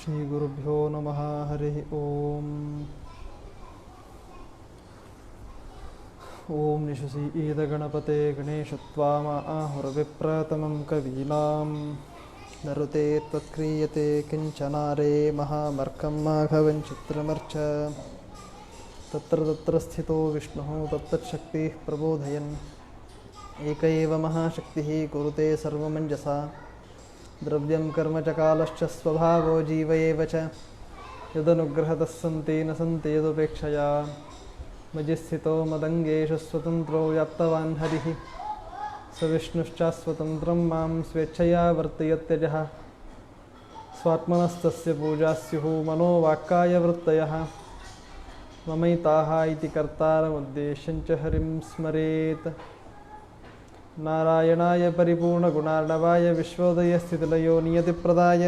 श्रीगुरुभ्यो नमः। हरिः ओम्। ॐ निशुसीदगणपते गणेशत्वामाहुरविप्रतमं कवीनां नरुते त्वत्क्रियते किञ्चनारे महामर्कं माघवं चित्रमर्च तत्र तत्र स्थितो विष्णुः तत्तच्छक्तिः प्रबोधयन् एक एव महाशक्तिः कुरुते सर्वमञ्जसा द्रव्यं कर्म च कालश्च स्वभावो जीव एव च यदनुग्रहतः सन्ति न सन्ति यदुपेक्षया मयि स्थितो मदङ्गेषु स्वतन्त्रो व्याप्तवान् हरिः स विष्णुश्चास्वतन्त्रं मां स्वेच्छया वर्तयत्यजः स्वात्मनस्तस्य पूजा स्युः मनोवाक्कायवृत्तयः ममैताः इति कर्तारमुद्देश्यं च हरिं स्मरेत्। नारायणाय परिपूर्णगुणार्णवाय विश्वोदयस्थितिलयो नियतिप्रदाय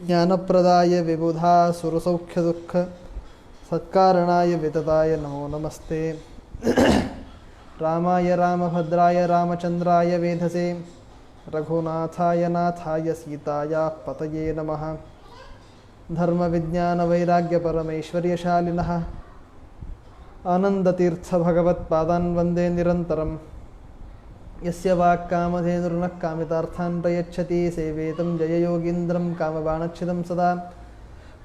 ज्ञानप्रदाय विबुधा सुरसौख्यदुःख सत्कारणाय वितताय नमो नमस्ते। रामाय रामभद्राय रामचन्द्राय वेधसे रघुनाथाय नाथाय सीतायाः पतये नमः। धर्मविज्ञानवैराग्यपरमैश्वर्यशालिनः आनन्दतीर्थभगवत्पादान् वन्दे निरन्तरम्। यस्य वाक्कामधेनुर्नः कामितार्थान् प्रयच्छति सेवेतं जययोगीन्द्रं कामबाणच्छिदं सदा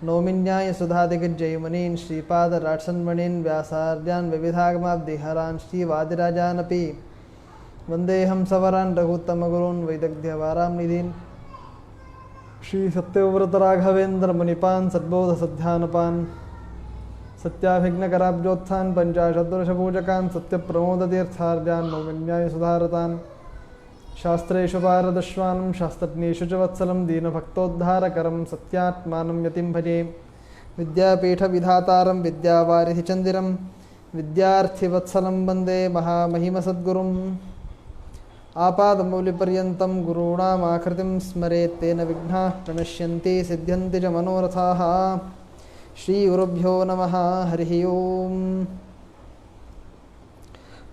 नौमिन्यायसुधादिग्जयमुनीन् श्रीपादराट्सन्मणीन् व्यासार्यान् विविधागमाब्धिहरान् श्रीवादिराजानपि वन्देऽहं सवरान् रघुत्तमगुरून् वैदग्ध्यवारां निधीन् श्रीसत्यव्रतराघवेन्द्रमुनिपान् सद्बोधसध्यानपान् सत्याभिघ्नकराब्जोत्थान् पञ्चाशद्वर्षपूजकान् सत्यप्रमोदतीर्थार्यान् नौमिन्यायसुधारतान् शास्त्रेषु पारदश्वानं शास्त्रज्ञेषु च वत्सलं दीनभक्तोद्धारकरं सत्यात्मानं यतिं भजे विद्यापीठविधातारं विद्यावारिधिचन्दिरं विद्यार्थिवत्सलं वन्दे महामहिमसद्गुरुम्। आपादमौलिपर्यन्तं गुरूणामाकृतिं स्मरेत् तेन विघ्नाः प्रणश्यन्ति सिद्ध्यन्ति च मनोरथाः। श्रीगुरुभ्यो नमः। हरिः ओम्।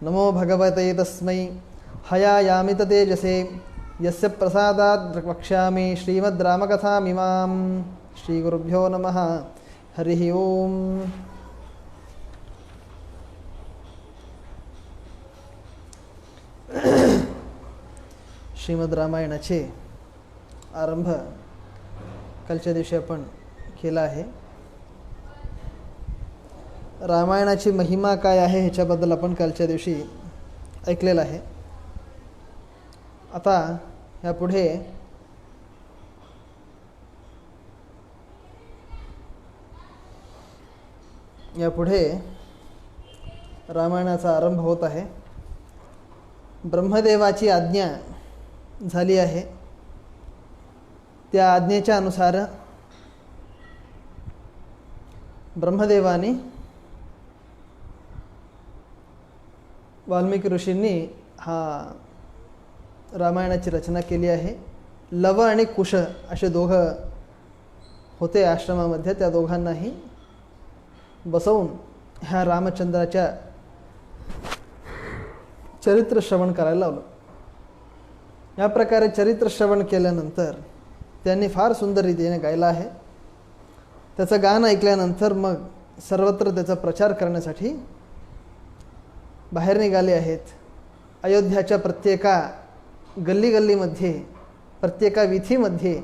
नमो भगवते तस्मै हयायामित तेजसे यस्य प्रसादात् वक्ष्यामि श्रीमद्रामकथामिमां। श्रीगुरुभ्यो नमः। हरिः ओम्। श्रीमद रामायणाचे आरंभ कालच्या दिवशी आपण केला आहे. रामायणाची महिमा काय आहे ह्याच्याबद्दल आपण कालच्या दिवशी ऐकलेलं आहे. आता यापुढे रामायणाचा आरंभ होत आहे. ब्रह्मदेवाची आज्ञा झाली आहे. त्या आज्ञेच्या अनुसार ब्रह्मदेवाने वाल्मिकी ऋषींनी रामायणाची रचना केली आहे. लव आणि कुश असे दोघं होते आश्रमामध्ये. त्या दोघांनाही बसवून ह्या रामचंद्राच्या चरित्र श्रवण करायला लावलं. या प्रकारे चरित्र श्रवण केल्यानंतर त्यांनी फार सुंदर रीतीने गायलं आहे. त्याचं गाणं ऐकल्यानंतर मग सर्वत्र त्याचा प्रचार करण्यासाठी बाहेर निघाले आहेत. अयोध्याच्या प्रत्येका गल्लीगल्लीमध्ये प्रत्येका वीथीमध्ये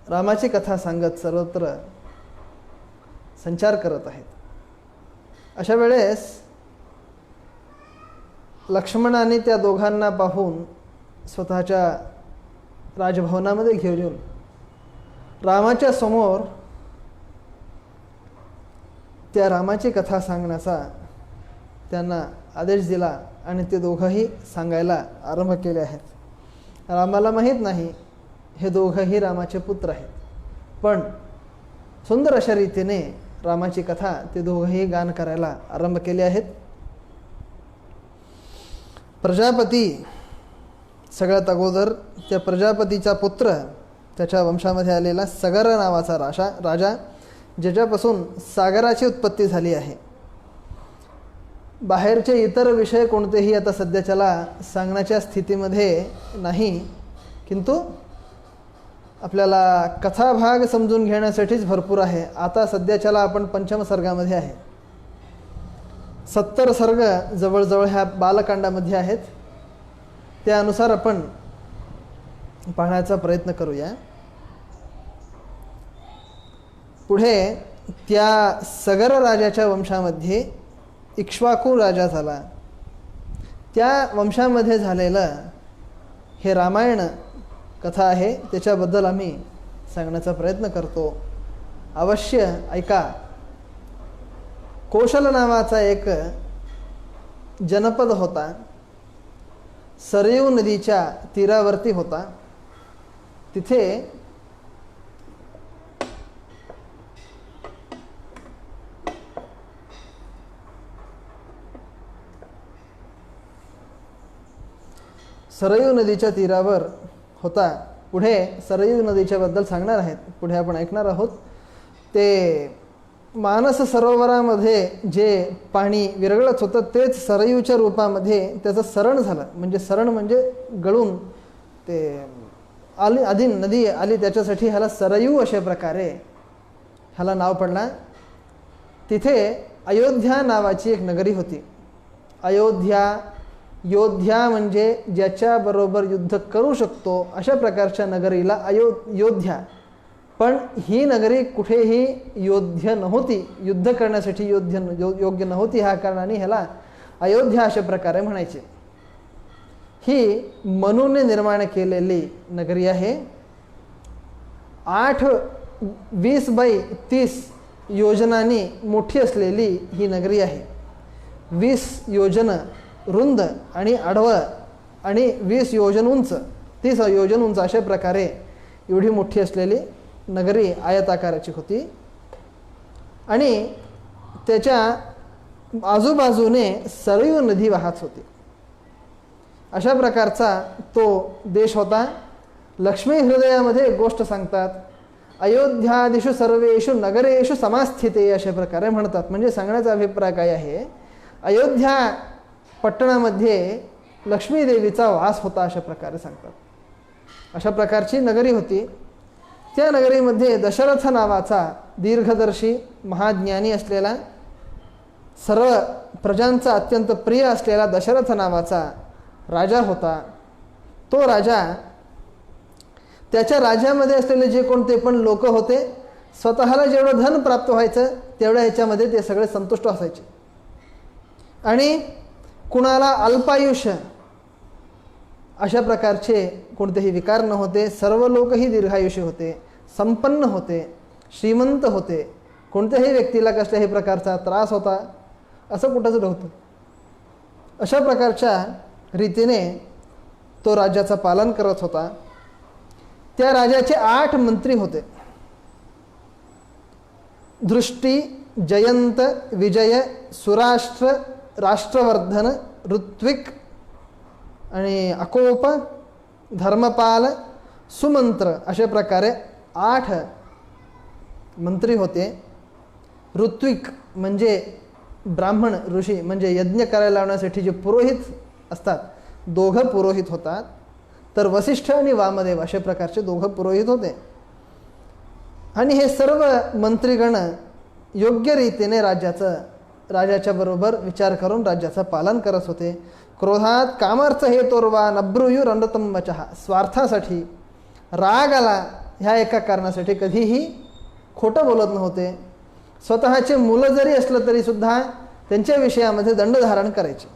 रामाची कथा सांगत सर्वत्र संचार करत आहेत. अशा वेळेस लक्ष्मणाने त्या दोघांना पाहून स्वतःच्या राजभवनामध्ये घेऊन येऊन रामाच्या समोर त्या रामाची कथा सांगण्याचा त्यांना आदेश दिला आणि ते दोघंही सांगायला आरंभ केले आहेत. रामाला माहीत नाही हे दोघंही रामाचे पुत्र आहेत, पण सुंदर अशा रीतीने रामाची कथा ते दोघंही गान करायला आरंभ केले आहेत. प्रजापती सगळ्यात अगोदर त्या प्रजापतीचा पुत्र त्याच्या वंशामध्ये आलेला सगर नावाचा राजा ज्याच्यापासून सागराची उत्पत्ती झाली आहे. बाहेरचे इतर विषय कोणतेही आता सध्याच्याला सांगण्याच्या स्थितीमध्ये नाही, किंतु आपल्याला कथाभाग समजून घेण्यासाठीच भरपूर आहे. आता सध्याच्याला आपण पंचम सर्गामध्ये आहे. 70 सर्ग जवळजवळ ह्या बालकांडामध्ये आहेत. त्यानुसार आपण पाहण्याचा प्रयत्न करूया. पुढे त्या सगर राजाच्या वंशामध्ये इक्ष्वाकू राजा झाला. त्या वंशामध्ये झालेलं हे रामायण कथा आहे, त्याच्याबद्दल आम्ही सांगण्याचा प्रयत्न करतो. अवश्य ऐका. कौशल नावाचा एक जनपद होता, सरयू नदीच्या तीरावरती होता. तिथे सरयू नदीच्या तीरावर होता. पुढे सरयू नदीच्या बद्दल सांगणार आहेत, पुढे आपण ऐकणार आहोत. ते मानस सरोवरामध्ये जे पाणी विरघळत होतं तेच सरयूच्या रूपामध्ये त्याचं सरण झालं. म्हणजे सरण म्हणजे गळून ते आधी नदी आली, त्याच्यासाठी ह्याला सरयू अशा प्रकारे ह्याला नाव पडला. तिथे अयोध्या नावाची एक नगरी होती. अयोध्या, योद्ध्या म्हणजे ज्याच्याबरोबर युद्ध करू शकतो अशा प्रकारच्या नगरीला योद्ध्या. पण ही नगरी कुठेही योद्ध्य नव्हती, युद्ध करण्यासाठी योग्य नव्हती. ह्या कारणाने ह्याला अयोध्या अशा प्रकारे म्हणायचे. ही मनूने निर्माण केलेली नगरी आहे. 8-20x30 योजनांनी मोठी असलेली ही नगरी आहे. 20 योजन रुंद आणि आडवं आणि 20 योजन उंच, 30 योजन उंच अशा प्रकारे एवढी मोठी असलेली नगरी आयताकाराची होती. आणि त्याच्या आजूबाजूने सरयू नदी वाहत होती. अशा प्रकारचा तो देश होता. लक्ष्मी हृदयामध्ये एक गोष्ट सांगतात, अयोध्यादिषु सर्वेषु नगरेषु समास्थिते अशा प्रकारे म्हणतात. म्हणजे सांगण्याचा अभिप्राय काय आहे, अयोध्या पట్టणामध्ये लक्ष्मी देवीचा वास होता अशा प्रकारे सांगतात. अशा प्रकारची नगरी होती. त्या नगरीमध्ये दशरथ नावाचा दीर्घदर्शी महाज्ञानी असलेला, सर्व प्रजांचा अत्यंत प्रिय असलेला दशरथ नावाचा राजा होता. तो राजा, त्याच्या राज्यामध्ये असलेले जे कोणते पण लोक होते, स्वतःला जेवढं धन प्राप्त व्हायचं तेवढ्या ह्याच्यामध्ये ते सगळे संतुष्ट असायचे. आणि कुणाला अल्पायुष्य अशा प्रकारचे कोणतेही विकार न होते. सर्व लोकही दीर्घायुष्य होते, संपन्न होते, श्रीमंत होते. कोणत्याही व्यक्तीला कसल्याही प्रकारचा त्रास होता असं कुठंच नव्हतं. अशा प्रकारच्या रीतीने तो राज्याचं पालन करत होता. त्या राजाचे 8 मंत्री होते. दृष्टी, जयंत, विजय, सुराष्ट्र, राष्ट्रवर्धन, ऋत्विक आणि अकोप, धर्मपाल, सुमंत्र अशा प्रकारे 8 मंत्री होते. ऋत्विक म्हणजे ब्राह्मण ऋषी, म्हणजे यज्ञ करायला लावण्यासाठी जे पुरोहित असतात, 2 पुरोहित होतात. तर वसिष्ठ आणि वामदेव अशा प्रकारचे 2 पुरोहित होते. आणि हे सर्व मंत्रीगण योग्य रीतीने राजाच्या बरोबर विचार करून राज्याचं पालन करत होते. क्रोधात कामार्थ हेतोर्वा नब्रुयुर अनृतम वचः. स्वार्थासाठी, राग आला ह्या एका कारणासाठी कधीही खोटं बोलत नव्हते. स्वतःचे मुलं जरी असलं तरी सुद्धा त्यांच्या विषयामध्ये दंड धारण करायचे.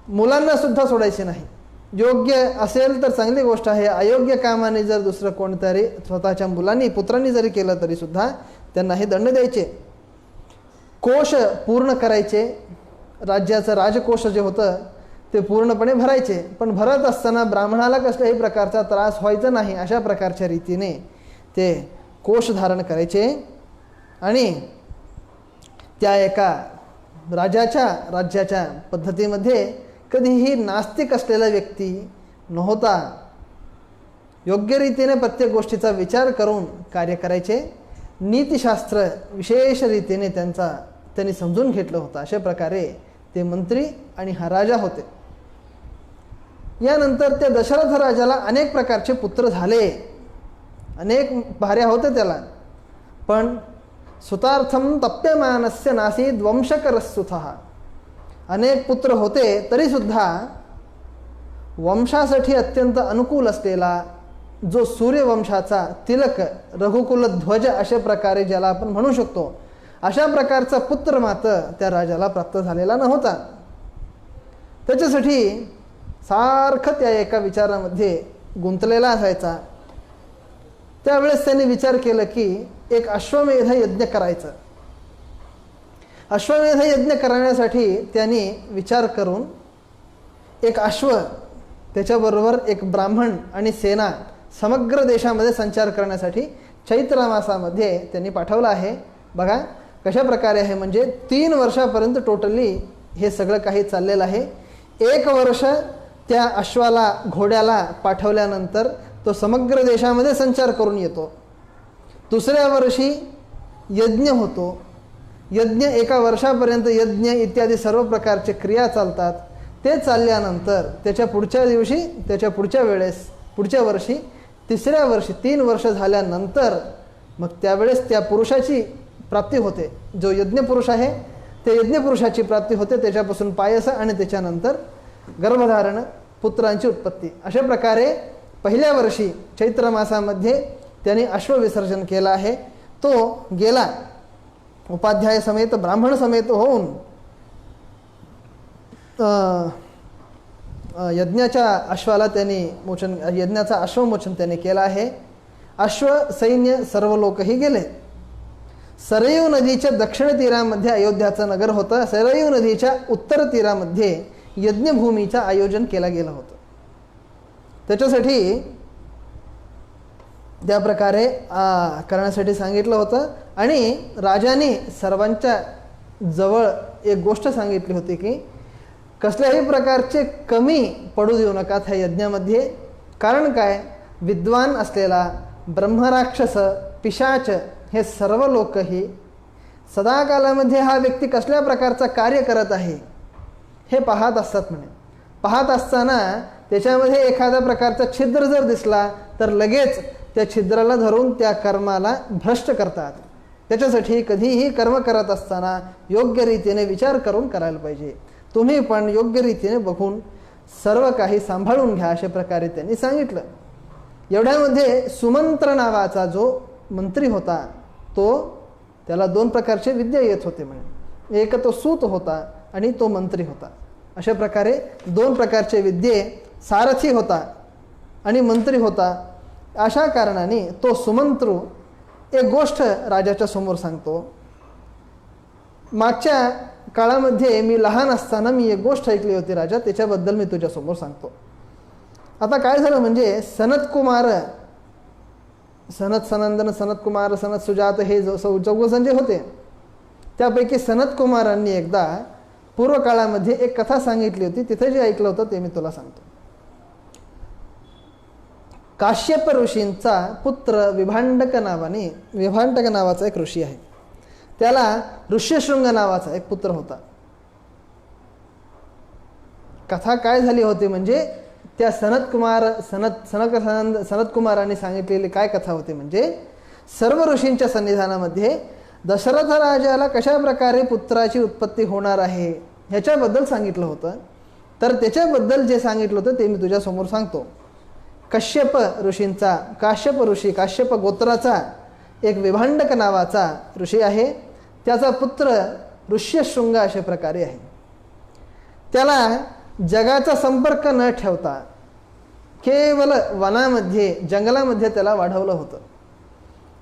मुलांना सुद्धा सोडायचे नाही. योग्य असेल तर चांगली गोष्ट आहे. अयोग्य कामाने जर दुसरं कोणतरी स्वतःच्या मुलांनी, पुत्रांनी जरी केलं तरी सुद्धा त्यांना हे दंड द्यायचे. कोश पूर्ण करायचे. राज्याचं राजकोष जे होतं ते पूर्णपणे भरायचे. पण भरत असताना ब्राह्मणाला कसल्याही प्रकारचा त्रास व्हायचा नाही अशा प्रकारच्या रीतीने ते कोश धारण करायचे. आणि त्या एका राज्याच्या पद्धतीमध्ये कधीही नास्तिक असलेला व्यक्ती नव्हता. योग्य रीतीने प्रत्येक गोष्टीचा विचार करून कार्य करायचे. नीतिशास्त्र विशेष रीतीने त्यांनी समजून घेतलं होतं. अशा प्रकारे ते मंत्री आणि हा राजा होते. यानंतर त्या दशरथ राजाला अनेक प्रकारचे पुत्र झाले, अनेक भार्या होत्या त्याला, पण सुतार्थम तप्यमानस्य नासीद वंशकरस्तुतः. अनेक पुत्र होते तरीसुद्धा वंशासाठी अत्यंत अनुकूल असलेला जो सूर्यवंशाचा तिलक, रघुकुल ध्वज अशा प्रकारे ज्याला आपण म्हणू शकतो, अशा प्रकारचा पुत्र मात्र त्या राजाला प्राप्त झालेला नव्हता. त्याच्यासाठी सारखं त्या एका विचारामध्ये गुंतलेला असायचा. त्यावेळेस त्यांनी विचार केला की एक अश्वमेध यज्ञ करायचं. अश्वमेध यज्ञ करण्यासाठी त्यांनी विचार करून एक अश्व, त्याच्याबरोबर एक ब्राह्मण आणि सेना समग्र देशामध्ये संचार करण्यासाठी चैत्र मासामध्ये त्यांनी पाठवलं आहे. बघा कशा प्रकारे आहे, म्हणजे 3 वर्षापर्यंत टोटली हे सगळं काही चाललेलं आहे. 1 वर्ष त्या अश्वाला, घोड्याला पाठवल्यानंतर तो समग्र देशामध्ये संचार करून येतो. दुसऱ्या वर्षी यज्ञ होतो. यज्ञ 1 वर्षापर्यंत यज्ञ इत्यादी सर्व प्रकारचे क्रिया चालतात. ते चालल्यानंतर त्याच्या पुढच्या दिवशी, त्याच्या पुढच्या वेळेस, पुढच्या वर्षी, तिसऱ्या वर्षी 3 वर्ष झाल्यानंतर मग त्यावेळेस त्या पुरुषाची प्राप्ती होते. जो यज्ञ पुरुष आहे त्या यज्ञ पुरुषाची प्राप्ती होते. त्याच्यापासून पायस आणि त्याच्यानंतर गर्भधारण, पुत्रांची उत्पत्ती. अशा प्रकारे पहिल्या वर्षी चैत्र मासामध्ये त्यांनी अश्वविसर्जन केलं आहे. तो गेला उपाध्याय समेत, ब्राह्मण समेत होऊन यज्ञाच्या अश्वाला त्यांनी मोचन, यज्ञाचा अश्वमोचन त्यांनी केला आहे. अश्व, सैन्य, सर्व लोकही गेले. सरयू नदीच्या दक्षिण तीरामध्ये अयोध्याचं नगर होतं. सरयू नदीच्या उत्तर तीरामध्ये यज्ञभूमीचं आयोजन केलं गेलं होतं. त्याच्यासाठी त्या प्रकारे करण्यासाठी सांगितलं होतं. आणि राजाने सर्वांच्या जवळ एक गोष्ट सांगितली होती की कसल्याही प्रकारचे कमी पडू देऊ नका त्या यज्ञामध्ये. कारण काय, विद्वान असलेला ब्रह्मराक्षस, पिशाच हे सर्व लोकही सदाकालामध्ये हा व्यक्ती कसल्या प्रकारचा कार्य करत आहे हे पाहत असतात म्हणे. पाहत असताना त्याच्यामध्ये एखाद्या प्रकारचा छिद्र जर दिसला तर लगेच त्या छिद्राला धरून त्या कर्माला भ्रष्ट करतात. त्याच्यासाठी कधीही कर्म करत असताना योग्य रीतीने विचार करून करायला पाहिजे. तुम्ही पण योग्य रीतीने बघून सर्व काही सांभाळून घ्या, अशा प्रकारे त्यांनी सांगितलं. एवढ्यामध्ये सुमंत्र नावाचा जो मंत्री होता, तो त्याला 2 प्रकारचे विद्या येत होते म्हणे. एक तो सूत होता आणि तो मंत्री होता. अशा प्रकारे 2 प्रकारचे विद्ये, सारथी होता आणि मंत्री होता. अशा कारणाने तो सुमंत्रू एक गोष्ट राजाच्या समोर सांगतो. मागच्या काळामध्ये मी लहान असताना मी एक गोष्ट ऐकली होती राजा, त्याच्याबद्दल मी तुझ्यासमोर सांगतो. आता काय झालं म्हणजे सनत कुमार, सनत सनंदन, सनत कुमार, सनत सुजात हे चौघजण जे होते, त्यापैकी सनत कुमारांनी एकदा पूर्व काळामध्ये एक कथा सांगितली होती. तिथे जे ऐकलं होतं ते मी तुला सांगतो. काश्यप ऋषींचा पुत्र विभांडक नावाने, विभांडक नावाचा एक ऋषी आहे. त्याला ऋष्यशृंग नावाचा एक पुत्र होता. कथा काय झाली होती म्हणजे त्या सनत कुमारांनी सांगितलेली काय कथा होती म्हणजे सर्व ऋषींच्या सन्निधानामध्ये दशरथ राजाला कशा प्रकारे पुत्राची उत्पत्ती होणार आहे ह्याच्याबद्दल सांगितलं होतं. तर त्याच्याबद्दल जे सांगितलं होतं ते मी तुझ्यासमोर सांगतो. कश्यप ऋषींचा, काश्यप ऋषी, काश्यप गोत्राचा एक विभांडक नावाचा ऋषी आहे. त्याचा पुत्र ऋष्यशृंग अशा प्रकारे आहे. त्याला जगाचा संपर्क न ठेवता केवळ वनामध्ये, जंगलामध्ये त्याला वाढवलं होतं.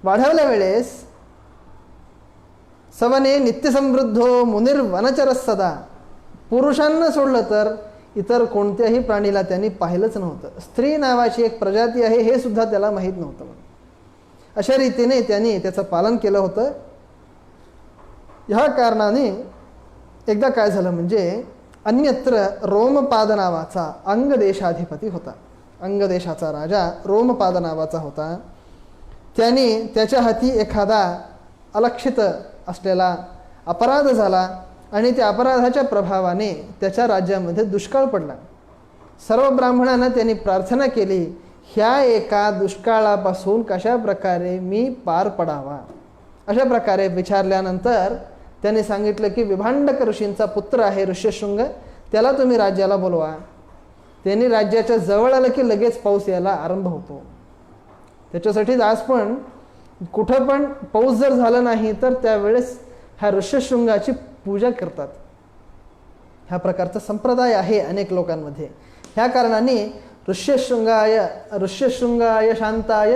वाढवल्या वेळेस सवने नित्यसमृद्धो मुनिर्वनचरस सदा, पुरुषांना सोडलं तर इतर कोणत्याही प्राणीला त्यांनी पाहिलंच नव्हतं. स्त्री नावाची एक प्रजाती आहे हे सुद्धा त्याला माहीत नव्हतं. अशा रीतीने त्यांनी त्याचं पालन केलं होतं. ह्या कारणाने एकदा काय झालं म्हणजे अन्यत्र रोमपाद नावाचा अंगदेशाधिपती होता. अंगदेशाचा राजा रोमपाद नावाचा होता. त्याने त्याच्या हाती एखादा अलक्षित असलेला अपराध झाला आणि त्या अपराधाच्या प्रभावाने त्याच्या राज्यामध्ये दुष्काळ पडला. सर्व ब्राह्मणांना त्यांनी प्रार्थना केली, ह्या एका दुष्काळापासून कशा प्रकारे मी पार पडावा. अशा प्रकारे विचारल्यानंतर त्यांनी सांगितलं की विभांडक ऋषींचा पुत्र आहे ऋष्यशृंग, त्याला तुम्ही राज्याला बोलवा. त्यांनी राज्याच्या जवळ आलं की लगेच पाऊस यायला आरंभ होतो. त्याच्यासाठीच आज पण कुठं पण पाऊस जर झाला नाही तर त्यावेळेस ह्या ऋष्यशृंगाची पूजा करतात. ह्या प्रकारचा संप्रदाय आहे अनेक लोकांमध्ये. ह्या कारणाने ऋष्यशृंगाय शांताय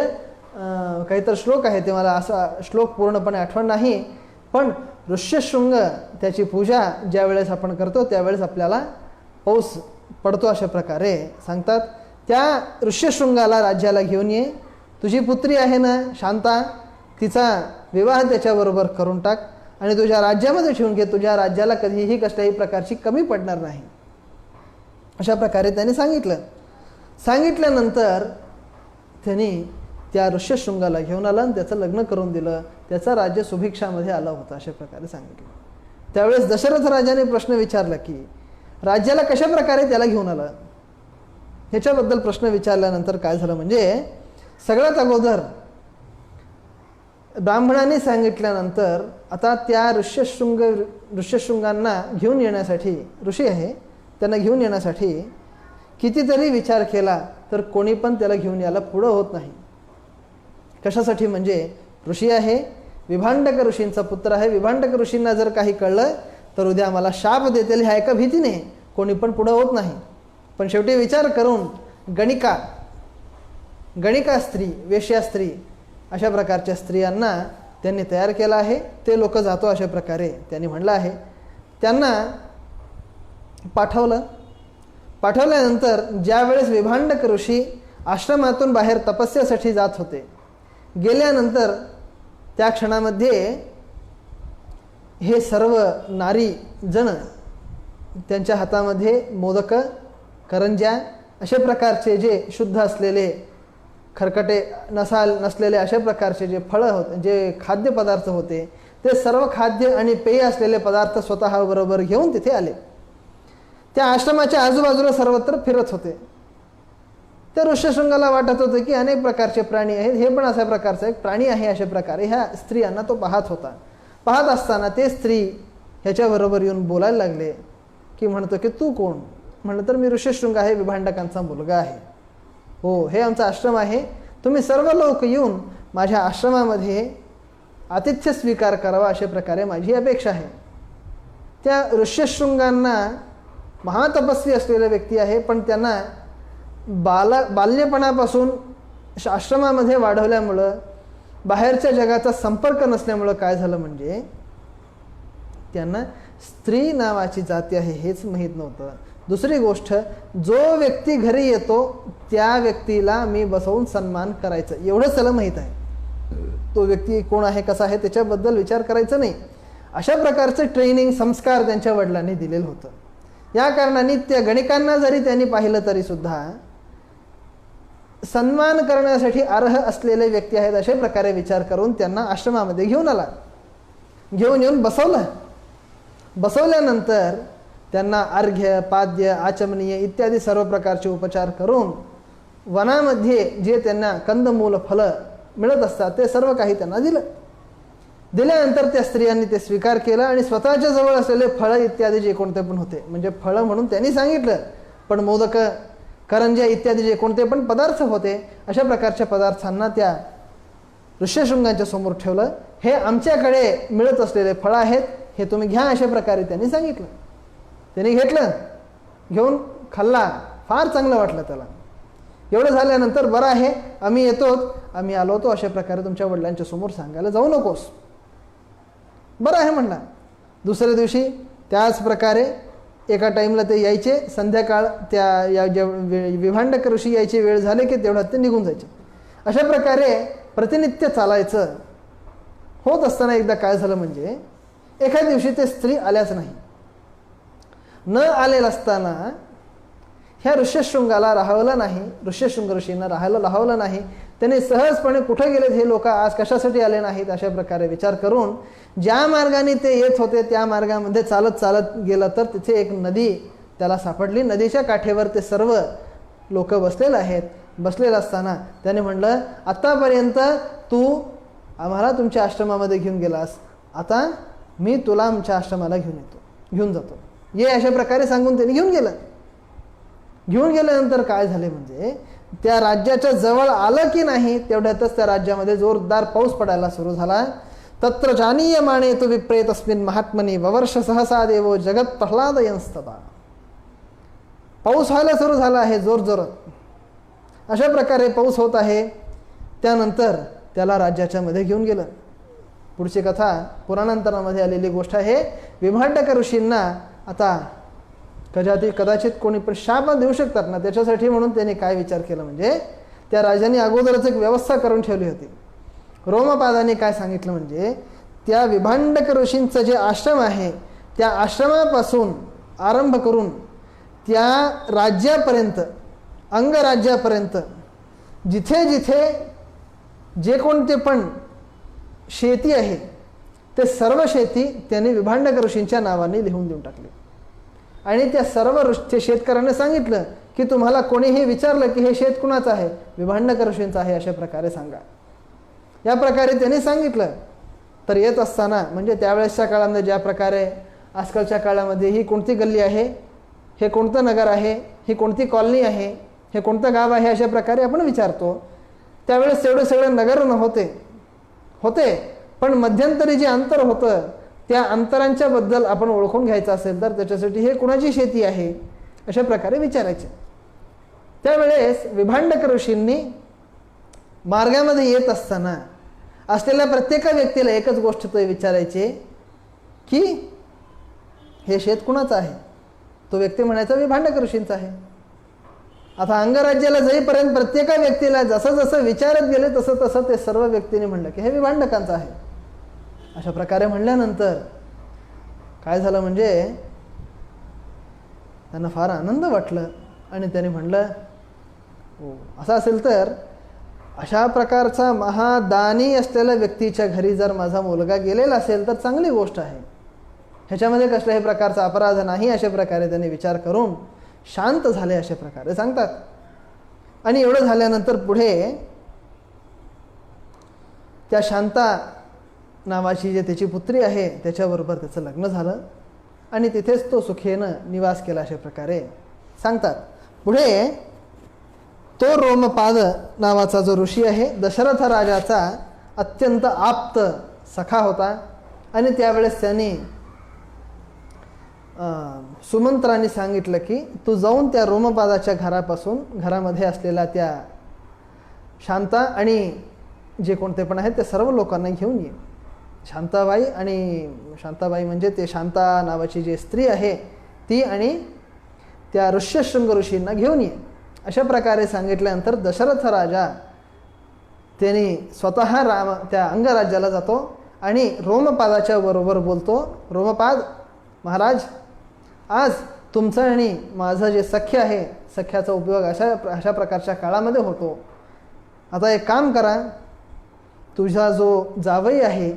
काहीतरी श्लोक आहे, ते मला असा श्लोक पूर्णपणे आठवण नाही, पण ऋष्यशृंग त्याची पूजा ज्या वेळेस आपण करतो त्यावेळेस आपल्याला पाऊस पडतो अशा प्रकारे सांगतात. त्या ऋष्यशृंगाला राज्याला घेऊन ये, तुझी पुत्री आहे ना शांता, तिचा विवाह त्याच्याबरोबर करून टाक आणि तुझ्या राज्यामध्ये ठेवून घे, तुझ्या राज्याला कधीही कसल्याही प्रकारची कमी पडणार नाही. अशा प्रकारे त्यांनी सांगितल्यानंतर त्यांनी त्या ऋष्यशृंगाला घेऊन आला आणि त्याचं लग्न करून दिलं. त्याचा राज्य सुभिक्षामध्ये आला होता अशा प्रकारे सांगितलं. त्यावेळेस दशरथ राजाने प्रश्न विचारला की राज्याला कशा प्रकारे त्याला घेऊन आलं. ह्याच्याबद्दल प्रश्न विचारल्यानंतर काय झालं म्हणजे सगळ्यात अगोदर ब्राह्मणांनी सांगितल्यानंतर आता त्या ऋष्यशृंगांना घेऊन येण्यासाठी, ऋषी आहे त्यांना घेऊन येण्यासाठी कितीतरी विचार केला तर कोणी पण त्याला घेऊन यायला पुढं होत नाही. कशासाठी म्हणजे ऋषी आहे, विभांडक ऋषींचा पुत्र आहे. विभांडक ऋषींना जर काही कळलं तर उद्या मला शाप देतील ह्या एका भीतीने कोणी पण पुढं होत नाही. पण शेवटी विचार करून गणिका स्त्री, वेश्या स्त्री अशा प्रकारच्या स्त्रियांना त्यांनी तयार केलं आहे. ते लोक जातो अशा प्रकारे त्यांनी म्हणलं आहे. त्यांना पाठवल्यानंतर ज्यावेळेस विभांडक ऋषी आश्रमातून बाहेर तपस्यासाठी जात होते, गेल्यानंतर त्या क्षणामध्ये हे सर्व नारी जण त्यांच्या हातामध्ये मोदक, करंज्या अशा प्रकारचे जे शुद्ध असलेले, खरकटे नसलेले अशा प्रकारचे जे फळं होते, जे खाद्यपदार्थ होते, ते सर्व खाद्य आणि पेय असलेले पदार्थ स्वतःबरोबर घेऊन तिथे आले. त्या आश्रमाच्या आजूबाजूला सर्वत्र फिरत होते. त्या ऋष्यशृंगाला वाटत होतं की अनेक प्रकारचे प्राणी आहेत, हे पण अशा प्रकारचा एक प्राणी आहे. अशा प्रकारे ह्या स्त्रियांना तो पाहत होता. पाहत असताना ते स्त्री ह्याच्याबरोबर येऊन बोलायला लागले की म्हणतो की तू कोण. म्हणलं तर मी ऋष्यशृंग आहे, विभांडकांचा मुलगा आहे. हो, हे आमचा आश्रम आहे, तुम्ही सर्व लोक येऊन माझ्या आश्रमामध्ये आतिथ्य स्वीकार करावा अशा प्रकारे माझी अपेक्षा आहे. त्या ऋष्यशृंगांना महातपस्वी असलेले व्यक्ती आहे, पण त्यांना बाल्यपणापासून आश्रमामध्ये वाढवल्यामुळं बाहेरच्या जगाचा संपर्क नसल्यामुळं काय झालं म्हणजे त्यांना स्त्री नावाची जाती आहे हेच माहीत नव्हतं. दुसरी गोष्ट, जो व्यक्ती घरी येतो त्या व्यक्तीला मी बसवून सन्मान करायचं एवढंच त्याला माहीत आहे. तो व्यक्ती कोण आहे, कसा आहे त्याच्याबद्दल विचार करायचा नाही. अशा प्रकारचं ट्रेनिंग, संस्कार त्यांच्या वडिलांनी दिलेलं होतं. या कारणाने त्या गणिकांना जरी त्यांनी पाहिलं तरी सुद्धा सन्मान करण्यासाठी अर्ह असलेले व्यक्ती आहेत अशा प्रकारे विचार करून त्यांना आश्रमामध्ये घेऊन आला. घेऊन येऊन बसवल्यानंतर त्यांना अर्घ्य, पाद्य, आचमनीय इत्यादी सर्व प्रकारचे उपचार करून वनामध्ये जे त्यांना कंदमूल फळं मिळत असतात ते सर्व काही त्यांना दिलं. दिल्यानंतर त्या स्त्रियांनी ते स्वीकार केलं आणि स्वतःच्या जवळ असलेले फळं इत्यादी जे कोणते पण होते, म्हणजे फळं म्हणून त्यांनी सांगितलं, पण मोदक, करंज्या इत्यादी जे कोणते पण पदार्थ होते अशा प्रकारच्या पदार्थांना त्या ऋष्यशृंगांच्या समोर ठेवलं. हे आमच्याकडे मिळत असलेले फळं आहेत, हे तुम्ही घ्या अशा प्रकारे त्यांनी सांगितलं. त्यांनी घेतलं, घेऊन खाल्ला, फार चांगलं वाटलं त्याला. एवढं झाल्यानंतर बरं आहे, आम्ही येतो, आम्ही आलो होतो अशा प्रकारे तुमच्या वडिलांच्या समोर सांगायला जाऊ नकोस. बरं आहे म्हणला. दुसऱ्या दिवशी त्याच प्रकारे एका टाईमला ते यायचे, संध्याकाळ त्या विभांडक ऋषी यायची वेळ झाले की तेवढ्यात ते निघून जायचे. अशा प्रकारे प्रतिनित्य चालायचं. होत असताना एकदा काय झालं म्हणजे एका दिवशी ते स्त्री आल्याच नाही. न आलेलं असताना ह्या ऋष्यशृंगाला राहावलं नाही, ऋष्यशृंग ऋषींना राहायला लावलं नाही. त्यांनी सहजपणे कुठे गेलेत हे लोक, आज कशासाठी आले नाहीत अशा प्रकारे विचार करून ज्या मार्गाने ते येत होते त्या मार्गामध्ये चालत चालत गेलं तर तिथे एक नदी त्याला सापडली. नदीच्या काठेवर ते सर्व लोक बसलेले आहेत. बसलेलं असताना त्याने म्हणलं, आत्तापर्यंत तू आम्हाला तुमच्या आश्रमामध्ये घेऊन गेलास, आता मी तुला आमच्या आश्रमाला घेऊन जातो, ये, अशा प्रकारे सांगून त्याने घेऊन गेलं. घेऊन गेल्यानंतर काय झाले म्हणजे त्या राज्याच्या जवळ आलं की नाही तेवढ्यातच त्या राज्यामध्ये जोरदार पाऊस पडायला सुरू झाला. तत्र जानीयमाने तु विप्रे तस्मिन् महात्मनि ववर्ष सहसा देवो जगत प्रह्लादयंस्तदा. पाऊस व्हायला सुरू झाला आहे जोरजोरात. अशा प्रकारे पाऊस होत आहे. त्यानंतर त्याला राज्याच्या मध्ये घेऊन गेलं. पुढची कथा पुराणांतरामध्ये आलेली गोष्ट आहे. विभांडक ऋषींना आता कदाचित कोणी पण शाप देऊ शकतात ना, त्याच्यासाठी म्हणून त्याने काय विचार केला म्हणजे त्या राजाने अगोदरच एक व्यवस्था करून ठेवली होती. रोमपादाने काय सांगितलं म्हणजे त्या विभांडक ऋषींचं जे आश्रम आहे त्या आश्रमापासून आरंभ करून त्या राज्यापर्यंत, अंगराज्यापर्यंत जिथे जिथे जे कोणते पण शेती आहे ते सर्व शेती त्यांनी विभांडक ऋषींच्या नावाने लिहून देऊन टाकली. आणि त्या सर्व शेतकऱ्यांना सांगितलं की तुम्हाला कोणीही विचारलं की हे शेत कुणाचं आहे, विभांडक ऋषींचं आहे, अशा प्रकारे सांगा. या प्रकारे त्यांनी सांगितलं. तर येत असताना म्हणजे त्यावेळेसच्या काळामध्ये ज्या प्रकारे आजकालच्या काळामध्ये ही कोणती गल्ली आहे, हे कोणतं नगर आहे, ही कोणती कॉलनी आहे, हे कोणतं गाव आहे, अशा प्रकारे आपण विचारतो. त्यावेळेस तेवढे सगळे नगर होते पण मध्यंतरी जे अंतर होतं त्या अंतरांच्या बद्दल आपण ओळखून घ्यायचं असेल तर त्याच्यासाठी हे कुणाची शेती आहे अशा प्रकारे विचारायचे. त्यावेळेस विभांडक ऋषींनी मार्गामध्ये येत असताना असलेल्या प्रत्येक व्यक्तीला एकच गोष्ट ते विचारायचे की हे शेत कुणाचं आहे. तो व्यक्ती म्हणायचा विभांडक ऋषींचा आहे. आता अंगराज्याला जाईपर्यंत प्रत्येक व्यक्तीला जसं जसं विचारत गेले तसं तसं ते सर्व व्यक्तीने म्हणलं की हे विभांडकांचं आहे. अशा प्रकारे म्हणल्यानंतर काय झालं म्हणजे त्यांना फार आनंद वाटलं आणि त्याने म्हणलं, हो असं असेल तर अशा प्रकारचा महादानी असलेल्या व्यक्तीच्या घरी जर माझा मुलगा गेलेला असेल तर चांगली गोष्ट आहे, ह्याच्यामध्ये कसल्याही प्रकारचा अपराध नाही, अशा प्रकारे त्यांनी विचार करून शांत झाले अशा प्रकारे सांगतात. आणि एवढं झाल्यानंतर पुढे त्या शांता नावाची जे त्याची पुत्री आहे त्याच्याबरोबर त्याचं लग्न झालं आणि तिथेच तो सुखेनं निवास केला अशा प्रकारे सांगतात. पुढे तो रोमपाद नावाचा जो ऋषी आहे दशरथ राजाचा अत्यंत आप्त सखा होता आणि त्यावेळेस त्यांनी सुमंत्रांनी सांगितलं की तू जाऊन त्या रोमपादाच्या घरामध्ये असलेल्या त्या शांता आणि जे कोणते पण आहेत ते सर्व लोकांना घेऊन ये. शांताबाई म्हणजे ते शांता नावाची जी स्त्री आहे ती आणि त्या ऋष्यशृंग ऋषींना घेऊन ये अशा प्रकारे सांगितल्यानंतर दशरथ राजा त्यांनी स्वतः त्या अंगराज्याला जातो आणि रोमपादाच्या बरोबर बोलतो, रोमपाद महाराज, आज तुमचं आणि माझं जे सख्य आहे सख्याचा उपयोग अशा प्रकारच्या काळामध्ये होतो. आता एक काम करा, तुझा जो जावई आहे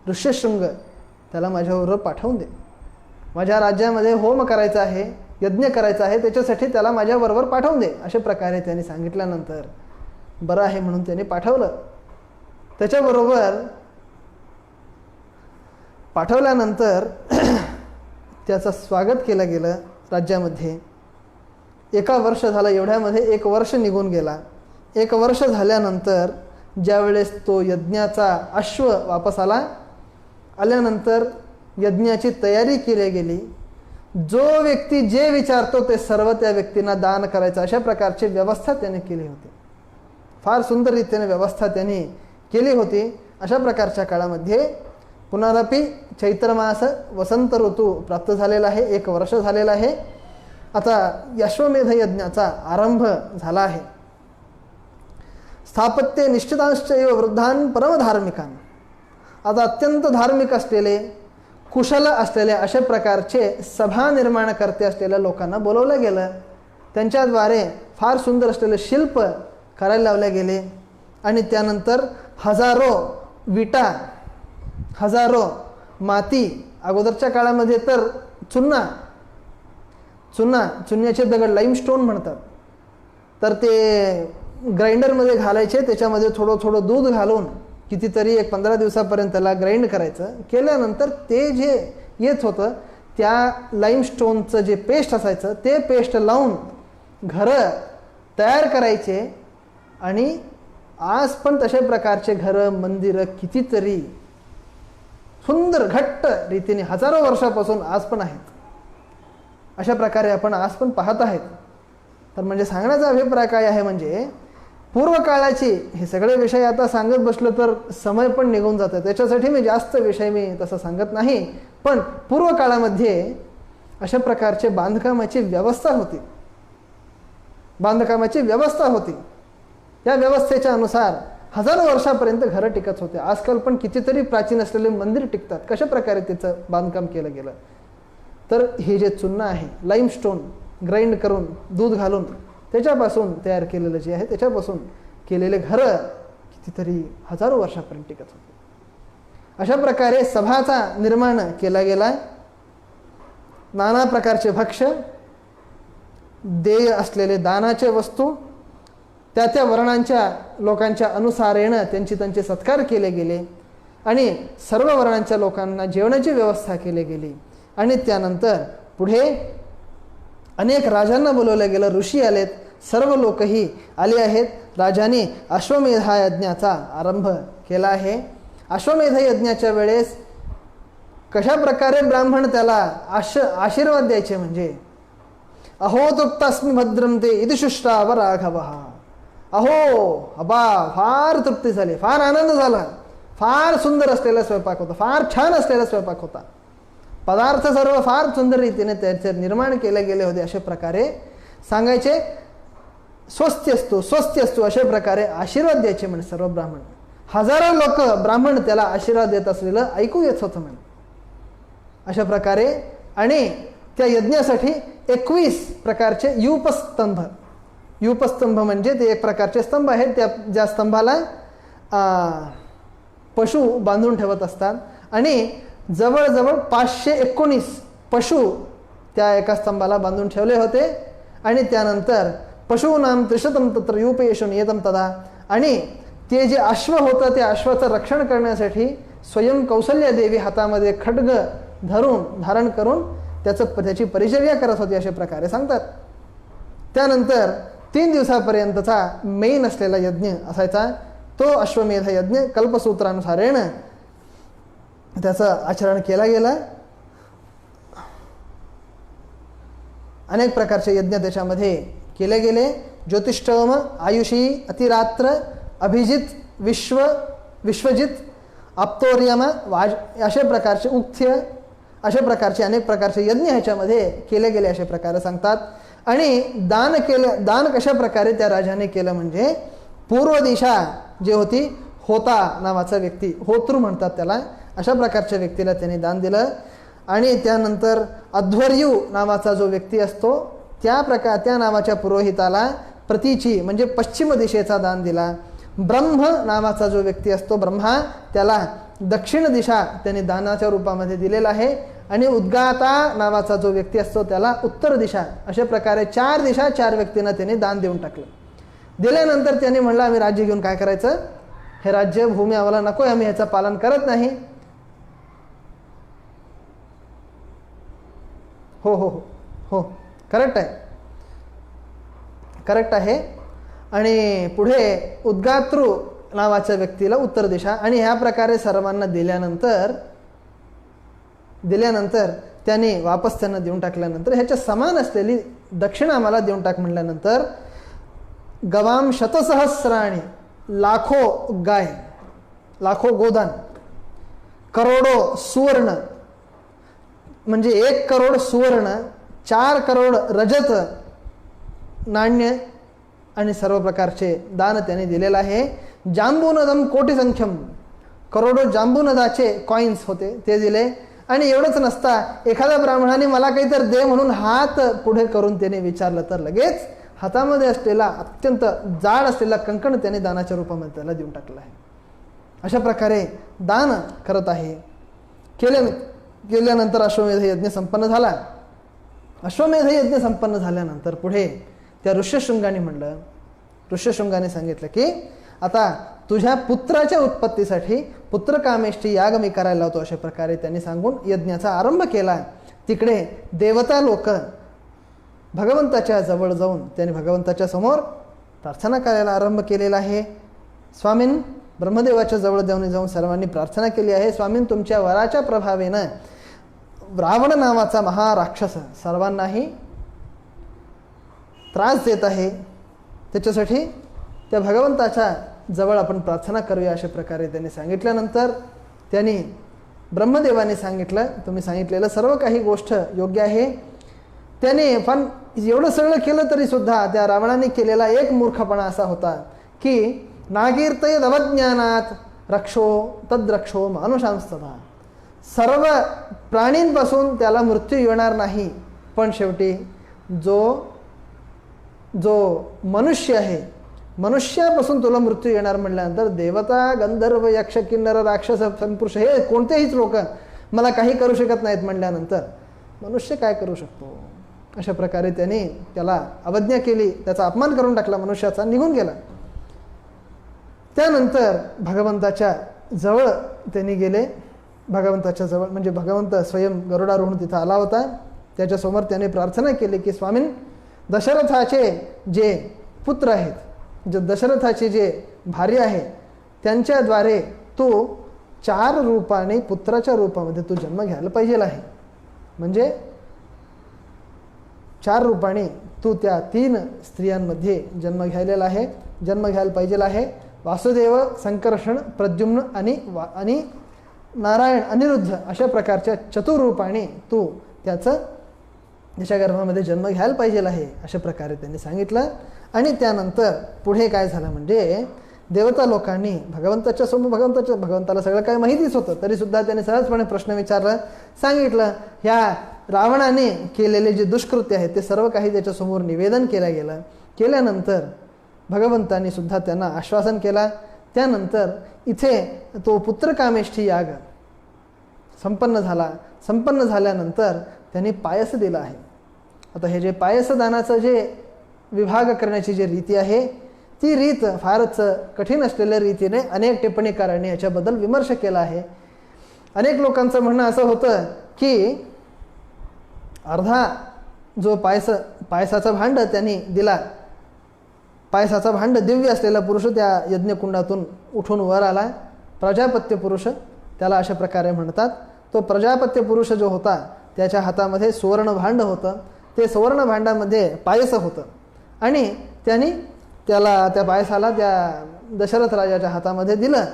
ऋष्यशृंग त्याला माझ्याबरोबर पाठवून दे. माझ्या राज्यामध्ये होम करायचा आहे, यज्ञ करायचा आहे, त्याच्यासाठी त्याला माझ्याबरोबर पाठवून दे अशा प्रकारे त्यांनी सांगितल्यानंतर बरं आहे म्हणून त्यांनी पाठवलं. त्याच्याबरोबर पाठवल्यानंतर त्याचं स्वागत केलं गेलं राज्यामध्ये. 1 वर्ष झालं, एवढ्यामध्ये 1 वर्ष निघून गेला. 1 वर्ष झाल्यानंतर ज्यावेळेस तो यज्ञाचा अश्व वापस आल्यानंतर यज्ञाची तयारी केली गेली. जो व्यक्ती जे विचारतो ते सर्व त्या व्यक्तींना दान करायचं अशा प्रकारची व्यवस्था त्याने केली होती. फार सुंदर रीतीने व्यवस्था त्यांनी केली होती. अशा प्रकारच्या काळामध्ये पुनरपी चैत्रमास वसंत ऋतू प्राप्त झालेला आहे. 1 वर्ष झालेलं आहे. आता अश्वमेध यज्ञाचा आरंभ झाला आहे. स्थापत्य निश्चितांश्चैव वृद्धान परमधार्मिकान. आता अत्यंत धार्मिक असलेले कुशल असलेले अशा प्रकारचे सभा निर्माण करते असलेल्या लोकांना बोलवलं गेलं. त्यांच्याद्वारे फार सुंदर असलेले शिल्प करायला लावले गेले आणि त्यानंतर हजारो विटा, हजारो माती, अगोदरच्या काळामध्ये तर चुन्ना चुन्याचे दगड लाईमस्टोन म्हणतात, तर ते ग्राइंडरमध्ये घालायचे, त्याच्यामध्ये थोडं थोडं दूध घालून कितीतरी 15 दिवसापर्यंत त्याला ग्राइंड करायचं. केल्यानंतर ते जे येत होतं त्या लाईमस्टोनचं जे पेस्ट असायचं ते पेस्ट लावून घरं तयार करायचे. आणि आज पण तशा प्रकारचे घरं, मंदिरं कितीतरी सुंदर घट्ट रीतीने हजारो वर्षापासून आज पण आहेत. अशा प्रकारे आपण आज पण पाहत आहेत. तर म्हणजे सांगण्याचा अभिप्राय काय आहे, म्हणजे पूर्व काळाची हे सगळे विषय आता सांगत बसलो तर समय पण निघून जातं, त्याच्यासाठी मी जास्त विषय मी तसं सांगत नाही. पण पूर्व काळामध्ये अशा प्रकारचे बांधकामाची व्यवस्था होती, बांधकामाची व्यवस्था होती. त्या व्यवस्थेच्या अनुसार हजारो वर्षापर्यंत घरं टिकत होते. आजकाल पण कितीतरी प्राचीन असलेले मंदिर टिकतात. कशा प्रकारे त्याचं बांधकाम केलं गेलं, तर हे जे चुन्ना आहे, लाईमस्टोन ग्राइंड करून दूध घालून त्याच्यापासून तयार केलेलं जे आहे, त्याच्यापासून केलेले घरं कितीतरी हजारो वर्षापर्यंत टिकत होते. अशा प्रकारे सभाचा निर्माण केला गेला. नाना प्रकारचे भक्ष्य, देय असलेले दानाचे वस्तू, त्या वर्णांच्या लोकांच्या अनुसारेनं त्यांचे सत्कार केले गेले आणि सर्व वर्णांच्या लोकांना जेवणाची व्यवस्था केली गेली. आणि त्यानंतर पुढे अनेक राजांना बोलवलं गेलं, ऋषी आलेत, सर्व लोकही आले आहेत. राजाने अश्वमेध यज्ञाचा आरंभ केला आहे. अश्वमेध यज्ञाच्या वेळेस कशा प्रकारे ब्राह्मण त्याला आशीर्वाद द्यायचे, म्हणजे अहो तुक्तास्मि भद्रम ते इति शुश्राव राघवः. अहो अबा, फार तृप्ती झाली, फार आनंद झाला, फार सुंदर असलेला स्वयंपाक होता, फार छान असलेला स्वयंपाक होता, पदार्थ सर्व फार सुंदर रीतीने त्याचे निर्माण केले गेले होते. अशा प्रकारे सांगायचे. स्वस्त्यस्तु स्वस्त्यस्तु अशा प्रकारे आशीर्वाद द्यायचे म्हणे सर्व ब्राह्मण. हजारो लोक ब्राह्मण त्याला आशीर्वाद देत असलेलं ऐकू येत होतं म्हणे. अशा प्रकारे आणि त्या यज्ञासाठी 21 प्रकारचे यूपस्तंभ, यूपस्तंभ म्हणजे ते एक प्रकारचे स्तंभ आहेत, त्या ज्या स्तंभाला पशु बांधून ठेवत असतात. आणि जवळजवळ 519 पशु त्या एका स्तंभाला बांधून ठेवले होते. आणि त्यानंतर पशूनाम त्रिशतम तत्र यूपेषु नियतम तदा. आणि ते जे अश्व होतं त्या अश्वाचं रक्षण करण्यासाठी स्वयं कौसल्या देवी हातामध्ये खड्ग धारण करून त्याची परिचर्या करत होती, अशा प्रकारे सांगतात. त्यानंतर 3 दिवसापर्यंतचा मेन असलेला यज्ञ असायचा, तो अश्वमेध यज्ञ कल्पसूत्रानुसारेण त्याचं आचरण केला गेला. अनेक प्रकारचे यज्ञ त्याच्यामध्ये केले गेले. ज्योतिष्ठोम, आयुषी, अतिरात्र, अभिजित, विश्वजित, आप्तोर्यम, अशा प्रकारचे उक्थ्य, अशा प्रकारचे अनेक प्रकारचे यज्ञ ह्याच्यामध्ये केले गेले अशा प्रकारे सांगतात. आणि दान कशा प्रकारे त्या राजाने केलं, म्हणजे पूर्व दिशा जी होती, होता नावाचा व्यक्ती, होतृ म्हणतात त्याला, अशा प्रकारच्या व्यक्तीला त्याने दान दिलं. आणि त्यानंतर अध्वर्यू नावाचा जो व्यक्ती असतो त्या नावाच्या पुरोहिताला प्रतीची म्हणजे पश्चिम दिशेचा दान दिला. ब्रह्म नावाचा जो व्यक्ती असतो, ब्रह्मा, त्याला दक्षिण दिशा त्याने दानाच्या रूपामध्ये दिलेला आहे. आणि उद्गाता नावाचा जो व्यक्ती असतो त्याला उत्तर दिशा. अशा प्रकारे 4 दिशा 4 व्यक्तींना त्याने दान देऊन टाकलं. दिल्यानंतर त्याने म्हणलं, आम्ही राज्य घेऊन काय करायचं, हे राज्य भूमी आम्हाला नको, आम्ही ह्याचं पालन करत नाही. हो हो हो हो करेक्ट आहे. आणि पुढे उद्गातृ नावाच्या व्यक्तीला उत्तर दिशा. आणि ह्या प्रकारे सर्वांना दिल्यानंतर त्याने वापस त्यांना देऊन टाकल्यानंतर ह्याच्या समान असलेली दक्षिणा आम्हाला देऊन टाक म्हटल्यानंतर गवाम शतसहस्राणी, लाखो गाय, लाखो गोदान, करोडो सुवर्ण म्हणजे 1 करोड सुवर्ण, 4 करोड रजत नाण्य आणि सर्व प्रकारचे दान त्याने दिलेलं आहे. जांबूनदम कोटी संख्यम, करोडो जांबूनदाचे कॉइन्स होते ते दिले. आणि एवढंच नसता, एखाद्या ब्राह्मणाने मला काहीतरी दे म्हणून हात पुढे करून त्याने विचारलं तर लगेच हातामध्ये असलेला अत्यंत जाड असलेला कंकण त्याने दानाच्या रूपामध्ये त्याला देऊन टाकलं आहे. अशा प्रकारे दान करत आहे. केल्यानंतर अश्वमेध यज्ञ संपन्न झाला. अश्वमेध यज्ञ संपन्न झाल्यानंतर पुढे त्या ऋष्यशृंगाने म्हणलं, ऋष्यशृंगाने सांगितलं की आता तुझ्या पुत्राच्या उत्पत्तीसाठी पुत्रकामेष्टी याग मी करायला लावतो, अशा प्रकारे त्यांनी सांगून यज्ञाचा आरंभ केला. तिकडे देवता लोक भगवंताच्या जवळ जाऊन त्यांनी भगवंताच्या समोर प्रार्थना करायला आरंभ केलेला आहे. स्वामीन ब्रह्मदेवाच्या जवळ जाऊन सर्वांनी प्रार्थना केली आहे, स्वामीन तुमच्या वराच्या प्रभावेनं रावण नावाचा महाराक्षस सर्वांनाही त्रास देत आहे, त्याच्यासाठी त्या भगवंताच्या जवळ आपण प्रार्थना करूया, अशा प्रकारे त्यांनी सांगितल्यानंतर त्यांनी ब्रह्मदेवाने सांगितलं, तुम्ही सांगितलेलं सर्व काही गोष्ट योग्य आहे. त्याने पण एवढं सगळं केलं तरी सुद्धा त्या रावणाने केलेला एक मूर्खपणा असा होता की नागीर्तयद अवज्ञानात रक्षो तद्रक्षो मानुषांस्तथा. सर्व प्राणींपासून त्याला मृत्यू येणार नाही, पण शेवटी जो मनुष्य आहे, मनुष्यापासून तुला मृत्यू येणार म्हटल्यानंतर देवता गंधर्व यक्ष किन्नर राक्षस संपुरुष हे कोणतेहीच लोक मला काही करू शकत नाहीत म्हटल्यानंतर मनुष्य काय करू शकतो, अशा प्रकारे त्याने त्याला अवज्ञा केली, त्याचा अपमान करून टाकला, मनुष्याचा निघून गेला. त्यानंतर भगवंताच्या जवळ त्यांनी गेले. भगवंताच्या जवळ म्हणजे भगवंत स्वयं गरुडारोहण तिथं आला होता. त्याच्यासमोर त्याने प्रार्थना केली की स्वामीन दशरथाचे जे पुत्र आहेत, जे दशरथाची जे भार्या आहे, त्यांच्याद्वारे तू 4 रूपाने पुत्राच्या रूपामध्ये तू जन्म घ्यायला पाहिजे आहे. म्हणजे 4 रूपाने तू त्या 3 स्त्रियांमध्ये जन्म घ्यायला पाहिजे आहे. वासुदेव, संकर्षण, प्रद्युम्न आणि नारायण, अनिरुद्ध अशा प्रकारच्या चतुर्रूपाने तू त्याच्या गर्भामध्ये जन्म घ्यायला पाहिजे आहे, अशा प्रकारे त्यांनी सांगितलं. आणि त्यानंतर पुढे काय झालं म्हणजे देवता लोकांनी भगवंताच्या समोर भगवंताला सगळं काय माहितीच होतं, तरीसुद्धा त्यांनी सहजपणे प्रश्न विचारला, सांगितलं. ह्या रावणाने केलेले जे दुष्कृत्य आहे ते सर्व काही त्याच्यासमोर निवेदन केलं गेलं. केल्यानंतर भगवंतांनी सुद्धा त्यांना आश्वासन केला. त्यानंतर इथे तो पुत्रकामेष्ठी याग संपन्न झाला. संपन्न झाल्यानंतर त्यांनी पायस दिला आहे. आता हे जे पायसदानाचं जे विभाग करण्याची जी रीती आहे, ती रीत फारच कठीण असलेल्या रीतीने अनेक टिप्पणीकारांनी याच्याबद्दल विमर्श केला आहे. अनेक लोकांचं म्हणणं असं होतं की अर्धा जो पायसाचा भांड त्यांनी दिला, पायसाचा भांड दिव्य असलेला पुरुष त्या यज्ञकुंडातून उठून वर आला. प्रजापत्य पुरुष त्याला अशा प्रकारे म्हणतात. तो प्रजापत्य पुरुष जो होता त्याच्या हातामध्ये सुवर्ण भांड होतं. ते सुवर्ण भांडामध्ये पायस होतं आणि त्यांनी त्या पायसाला त्या दशरथ राजाच्या हातामध्ये दिलं.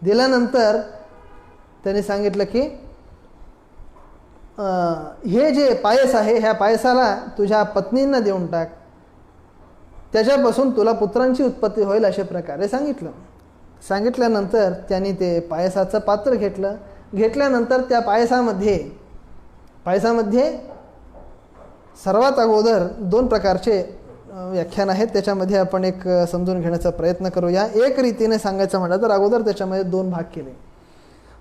दिल्यानंतर त्यांनी सांगितलं की हे जे पायस आहे, ह्या पायसाला तुझ्या पत्नींना देऊन टाक, त्याच्यापासून तुला पुत्रांची उत्पत्ती होईल, अशा प्रकारे सांगितलं. सांगितल्यानंतर त्यांनी ते पायसाचं पात्र घेतलं. घेतल्यानंतर त्या पायसामध्ये सर्वात अगोदर 2 प्रकारचे व्याख्यान आहेत, त्याच्यामध्ये आपण एक समजून घेण्याचा प्रयत्न करूया. एक रीतीने सांगायचं म्हटलं तर अगोदर त्याच्यामध्ये 2 भाग केले.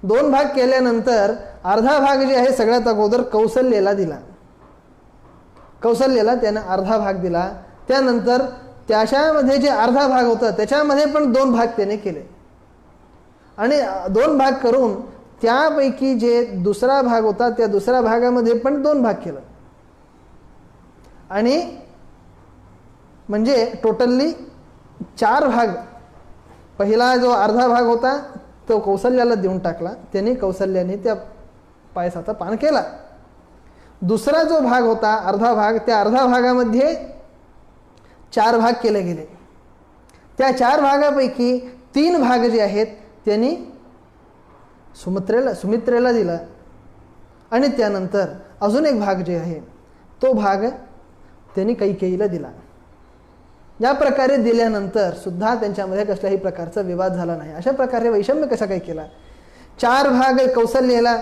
2 भाग केल्यानंतर अर्धा भाग जे आहे सगळ्यात अगोदर कौसल्येला दिला. कौसल्येला त्यानं अर्धा भाग दिला. त्यानंतर त्याच्यामध्ये जे अर्धा भाग होता त्याच्यामध्ये पण 2 भाग त्याने केले आणि 2 भाग करून त्यापैकी जे दुसरा भाग होता त्या दुसऱ्या भागामध्ये पण 2 भाग केलं आणि म्हणजे टोटली 4 भाग. पहिला जो अर्धा भाग होता तो कौसल्याला देऊन टाकला, त्याने कौसल्याने त्या पायसाचा पान केला. दुसरा जो भाग होता अर्धा भाग, त्या अर्धा भागामध्ये 4 भाग केले गेले. त्या 4 भागापैकी 3 भाग जे आहेत त्यांनी सुमित्रेला दिला आणि त्यानंतर अजून एक भाग जे आहे तो भाग त्यांनी कैकेयीला दिला. या प्रकारे दिल्यानंतर सुद्धा त्यांच्यामध्ये कसल्याही प्रकारचा विवाद झाला नाही. अशा प्रकारे वैषम्य कसा काय केला? 4 भाग कौसल्याला,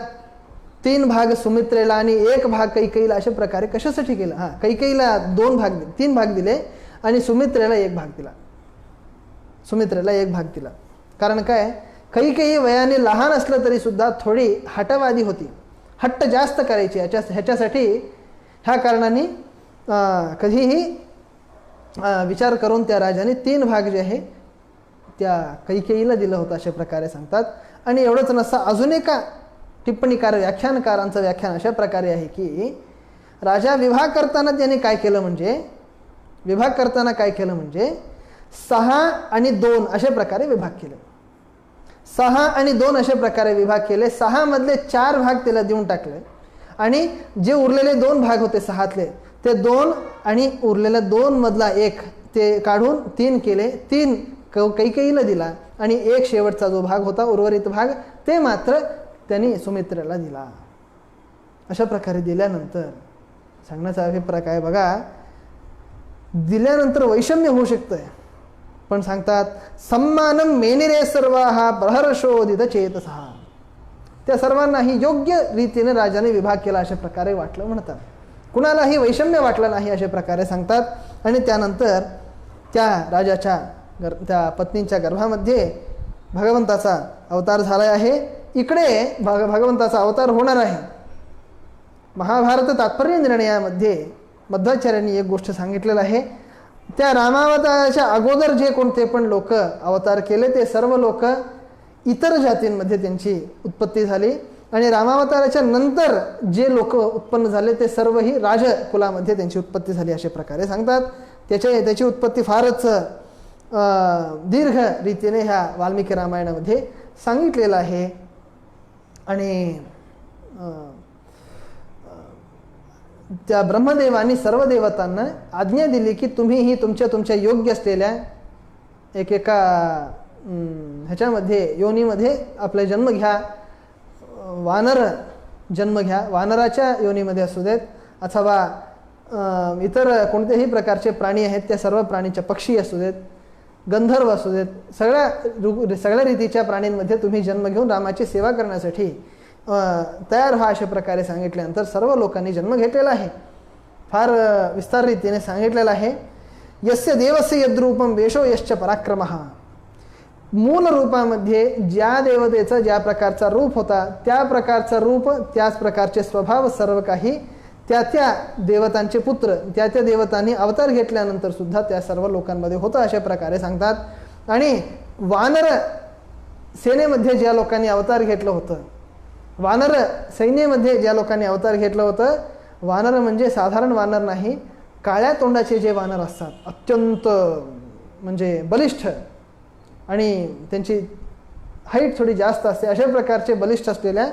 3 भाग सुमित्रेला आणि 1 भाग कैकेयीला, अशा प्रकारे कशासाठी केलं? कैकेयीला 3 भाग दिले आणि सुमित्रेला 1 भाग दिला. सुमित्रेला 1 भाग दिला. कारण काय, कैकेयी वयाने लहान असलं तरी सुद्धा थोडी हटवादी होती, हट्ट जास्त करायची. ह्याच्यासाठी ह्या कारणाने कधीही विचार करून त्या राजाने 3 भाग जे आहे त्या कैकेयीला दिलं होतं अशा प्रकारे सांगतात. आणि एवढंच नसतं, अजून एका टिप्पणीकार व्याख्यानकारांचं व्याख्यान अशा प्रकारे आहे की राजा विवाह करताना त्याने काय केलं म्हणजे 6 आणि 2 अशा प्रकारे विभाग केले. 6 आणि 2 अशा प्रकारे विभाग केले. 6 मधले 4 भाग त्याला देऊन टाकले आणि जे उरलेले 2 भाग होते 6तले ते 2 आणि उरलेल्या 2 मधला 1 ते काढून 3 केले. 3 कैकेयीला दिला आणि 1 शेवटचा जो भाग होता उर्वरित भाग ते मात्र त्यांनी सुमित्रेला दिला. अशा प्रकारे दिल्यानंतर सांगण्याचा अभिप्राय काय बघा, दिल्यानंतर वैषम्य होऊ शकतंय, पण सांगतात सम्मानम मेनिरे सर्वाहा प्रहर्षोदित चेतसहा. त्या सर्वांनाही योग्य रीतीने राजाने विभाग केला अशा प्रकारे वाटलं म्हणतात. कुणालाही वैषम्य वाटलं नाही अशा प्रकारे सांगतात. आणि त्यानंतर त्या राजाच्या त्या पत्नीच्या गर्भामध्ये भगवंताचा अवतार झाला आहे. इकडे भगवंताचा अवतार होणार आहे. महाभारत तात्पर्य निर्णयामध्ये मध्वाचार्यांनी एक गोष्ट सांगितलेलं आहे. त्या रामावताराच्या अगोदर जे कोणते पण लोक अवतार केले ते सर्व लोक इतर जातींमध्ये त्यांची उत्पत्ती झाली आणि रामावताराच्या नंतर जे लोक उत्पन्न झाले ते सर्वही राजकुलामध्ये त्यांची उत्पत्ती झाली अशा प्रकारे सांगतात. त्याची उत्पत्ती फारच दीर्घ रीतीने ह्या वाल्मिकी रामायणामध्ये सांगितलेलं आहे. आणि त्या ब्रह्मदेवानी सर्व देवतांना आज्ञा दिली की तुम्हीही तुमच्या योग्य असलेल्या एकेका ह्याच्यामध्ये योनीमध्ये आपला जन्म घ्या. वानर जन्म घ्या, वानराच्या योनीमध्ये असू देत अथवा इतर कोणत्याही प्रकारचे प्राणी आहेत त्या सर्व प्राणीच्या पक्षी असू देत, गंधर्व असू देत, सगळ्या रीतीच्या प्राणींमध्ये तुम्ही जन्म घेऊन रामाची सेवा करण्यासाठी तयार व्हा अशा प्रकारे सांगितल्यानंतर सर्व लोकांनी जन्म घेतलेला आहे. फार विस्तार रीतीने सांगितलेला आहे. यस्य देवस्य यद्रूपम वेशो यश्च पराक्रमः. मूल रूपामध्ये ज्या देवतेचा ज्या प्रकारचा रूप होता त्या प्रकारचा रूप त्याच प्रकारचे स्वभाव सर्व काही त्या देवतांचे पुत्र त्या देवतांनी अवतार घेतल्यानंतर सुद्धा त्या सर्व लोकांमध्ये होतं अशा प्रकारे सांगतात. आणि वानर सेनेमध्ये ज्या लोकांनी अवतार घेतलं होतं, वानर सैन्यामध्ये ज्या लोकांनी अवतार घेतलं होतं, वानर म्हणजे साधारण वानर नाही, काळ्या तोंडाचे जे वानर असतात अत्यंत म्हणजे बलिष्ठ आणि त्यांची हाईट थोडी जास्त असते अशा प्रकारचे बलिष्ठ असलेल्या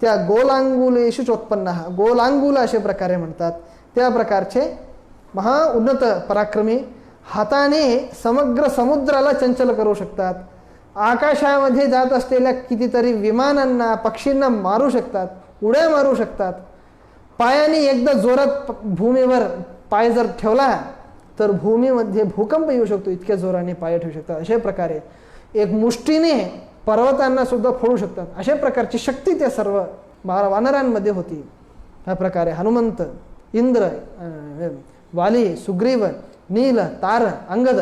त्या गोलांगुलेषु चोत्पन्न, गोलांगुल अशा प्रकारे म्हणतात, त्या प्रकारचे महा उन्नत पराक्रमी हाताने समग्र समुद्राला चंचल करू शकतात. आकाशामध्ये जात असलेल्या कितीतरी विमानांना पक्षींना मारू शकतात, उड्या मारू शकतात. पायाने एकदा जोरात भूमीवर पाय जर ठेवला तर भूमीमध्ये भूकंप येऊ शकतो, इतक्या जोराने पाय ठेवू शकतात. अशा प्रकारे एक मुष्टीने पर्वतांना सुद्धा फोडू शकतात. अशा प्रकारची शक्ती त्या सर्व वानरांमध्ये होती. ह्या प्रकारे हनुमंत, इंद्र, वाली, सुग्रीव, नील, तार, अंगद,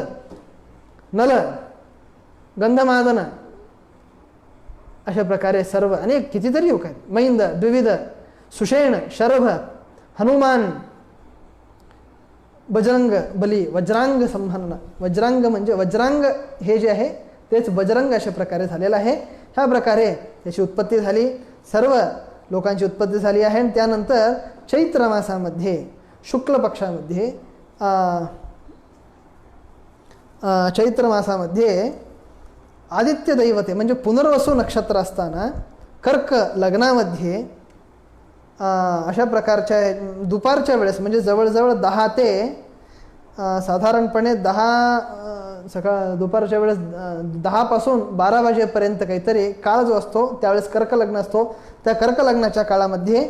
नल, गंधमादन अशा प्रकारे सर्व अनेक कितीतरी लोक आहेत. मैंद, द्विविध, सुषेण, शरभ, हनुमान, बजरंग बली, वज्रांग संहनन. वज्रांग म्हणजे वज्रांग हे जे आहे तेच बजरंग अशा प्रकारे झालेलं आहे. ह्या प्रकारे त्याची उत्पत्ती झाली, सर्व लोकांची उत्पत्ती झाली आहे. आणि त्यानंतर चैत्र मासामध्ये शुक्ल पक्षामध्ये चैत्र मासामध्ये आदित्य दैवते म्हणजे पुनर्वसू नक्षत्र असताना कर्क लग्नामध्ये अशा प्रकारच्या दुपारच्या वेळेस म्हणजे जवळजवळ 10 ते साधारणपणे 10 दुपारच्या वेळेस 10 पासून 12 वाजेपर्यंत काहीतरी काळ जो असतो त्यावेळेस कर्क लग्न असतो. त्या कर्क लग्नाच्या काळामध्ये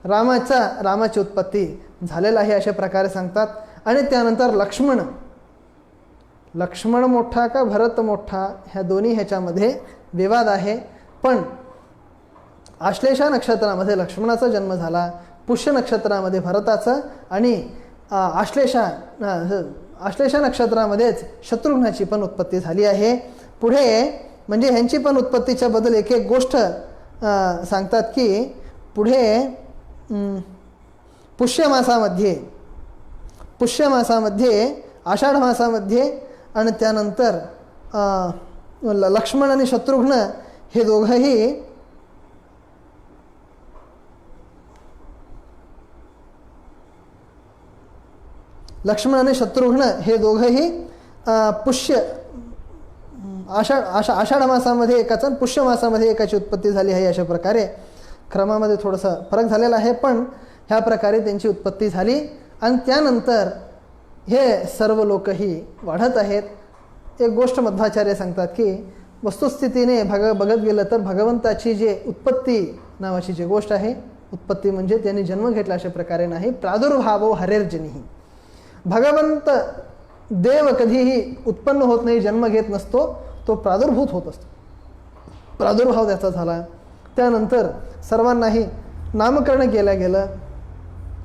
रामाची उत्पत्ती झालेला आहे अशा प्रकारे सांगतात. आणि त्यानंतर लक्ष्मण मोठा का भरत मोठा ह्या दोन्ही ह्याच्यामध्ये विवाद आहे. पण आश्लेषा नक्षत्रामध्ये लक्ष्मणाचा जन्म झाला, पुष्य नक्षत्रामध्ये भरताचा आणि आश्लेषा नक्षत्रामध्येच शत्रुघ्नाची पण उत्पत्ती झाली आहे. पुढे म्हणजे ह्यांची पण उत्पत्तीच्या बद्दल एक गोष्ट सांगतात की पुढे पुष्यमासामध्ये आषाढ मासामध्ये आणि त्यानंतर लक्ष्मण आणि शत्रुघ्न हे दोघंही आषाढ मासामध्ये एकाचं आणि पुष्य मासामध्ये एकाची उत्पत्ती झाली आहे. अशा प्रकारे क्रमामध्ये थोडंसं फरक झालेला आहे, पण ह्या प्रकारे त्यांची उत्पत्ती झाली आणि त्यानंतर हे सर्व लोकही वाढत आहेत. एक गोष्ट मध्वाचार्य सांगतात की वस्तुस्थितीने बघत गेलं तर भगवंताची जे उत्पत्ती नावाची जी गोष्ट आहे, उत्पत्ती म्हणजे त्यांनी जन्म घेतला अशा प्रकारे नाही, प्रादुर्भावो हरेर्जनीही. भगवंत देव कधीही उत्पन्न होत नाही, जन्म घेत नसतो, तो प्रादुर्भूत होत असतो. प्रादुर्भाव त्याचा झाला. त्यानंतर सर्वांनाही नामकरण केलं गेलं.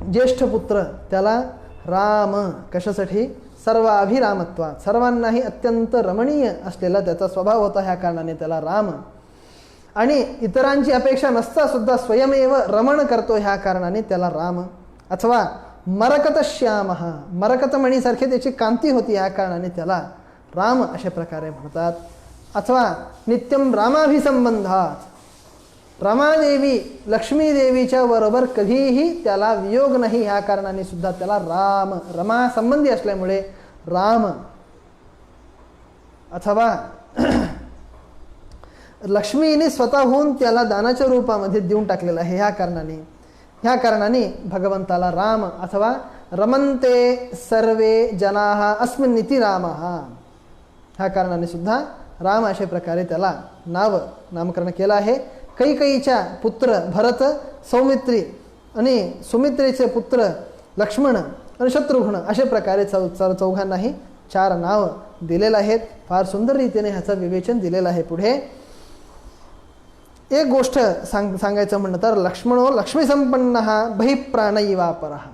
ज्येष्ठ पुत्र त्याला राम, कशासाठी? सर्वाभिरामत्वात, सर्वांनाही अत्यंत रमणीय असलेला त्याचा स्वभाव होता, ह्या कारणाने त्याला राम. आणि इतरांची अपेक्षा नसता सुद्धा स्वयमेव रमण करतो, ह्या कारणाने त्याला राम. अथवा मरकत श्याम, मरकतमणीसारखी त्याची कांती होती, या कारणाने त्याला राम अशा प्रकारे म्हणतात. अथवा नित्यम रामाभिसंबंधात, रमादेवी लक्ष्मीदेवीच्या बरोबर कधीही त्याला वियोग नाही, ह्या कारणाने सुद्धा त्याला राम, रमा संबंधी असल्यामुळे राम. अथवा लक्ष्मीने स्वतःहून त्याला दानाच्या रूपामध्ये देऊन टाकलेलं आहे, ह्या कारणाने भगवंताला राम. अथवा रमन्ते सर्वे जनाः अस्मिन्निति रामः, ह्या कारणाने सुद्धा राम अशा प्रकारे त्याला नामकरण केलं आहे. कैकेयीच्या पुत्र भरत, सौमित्री आणि सुमित्रेचे पुत्र लक्ष्मण आणि शत्रुघ्न अशा प्रकारे चौघांनाही 4 नाव दिलेलं आहेत. फार सुंदर रीतीने ह्याचं विवेचन दिलेलं आहे. पुढे एक गोष्ट सांगायचं म्हणलं तर लक्ष्मणो लक्ष्मीसंपन्नः बहिप्राण इवापरः.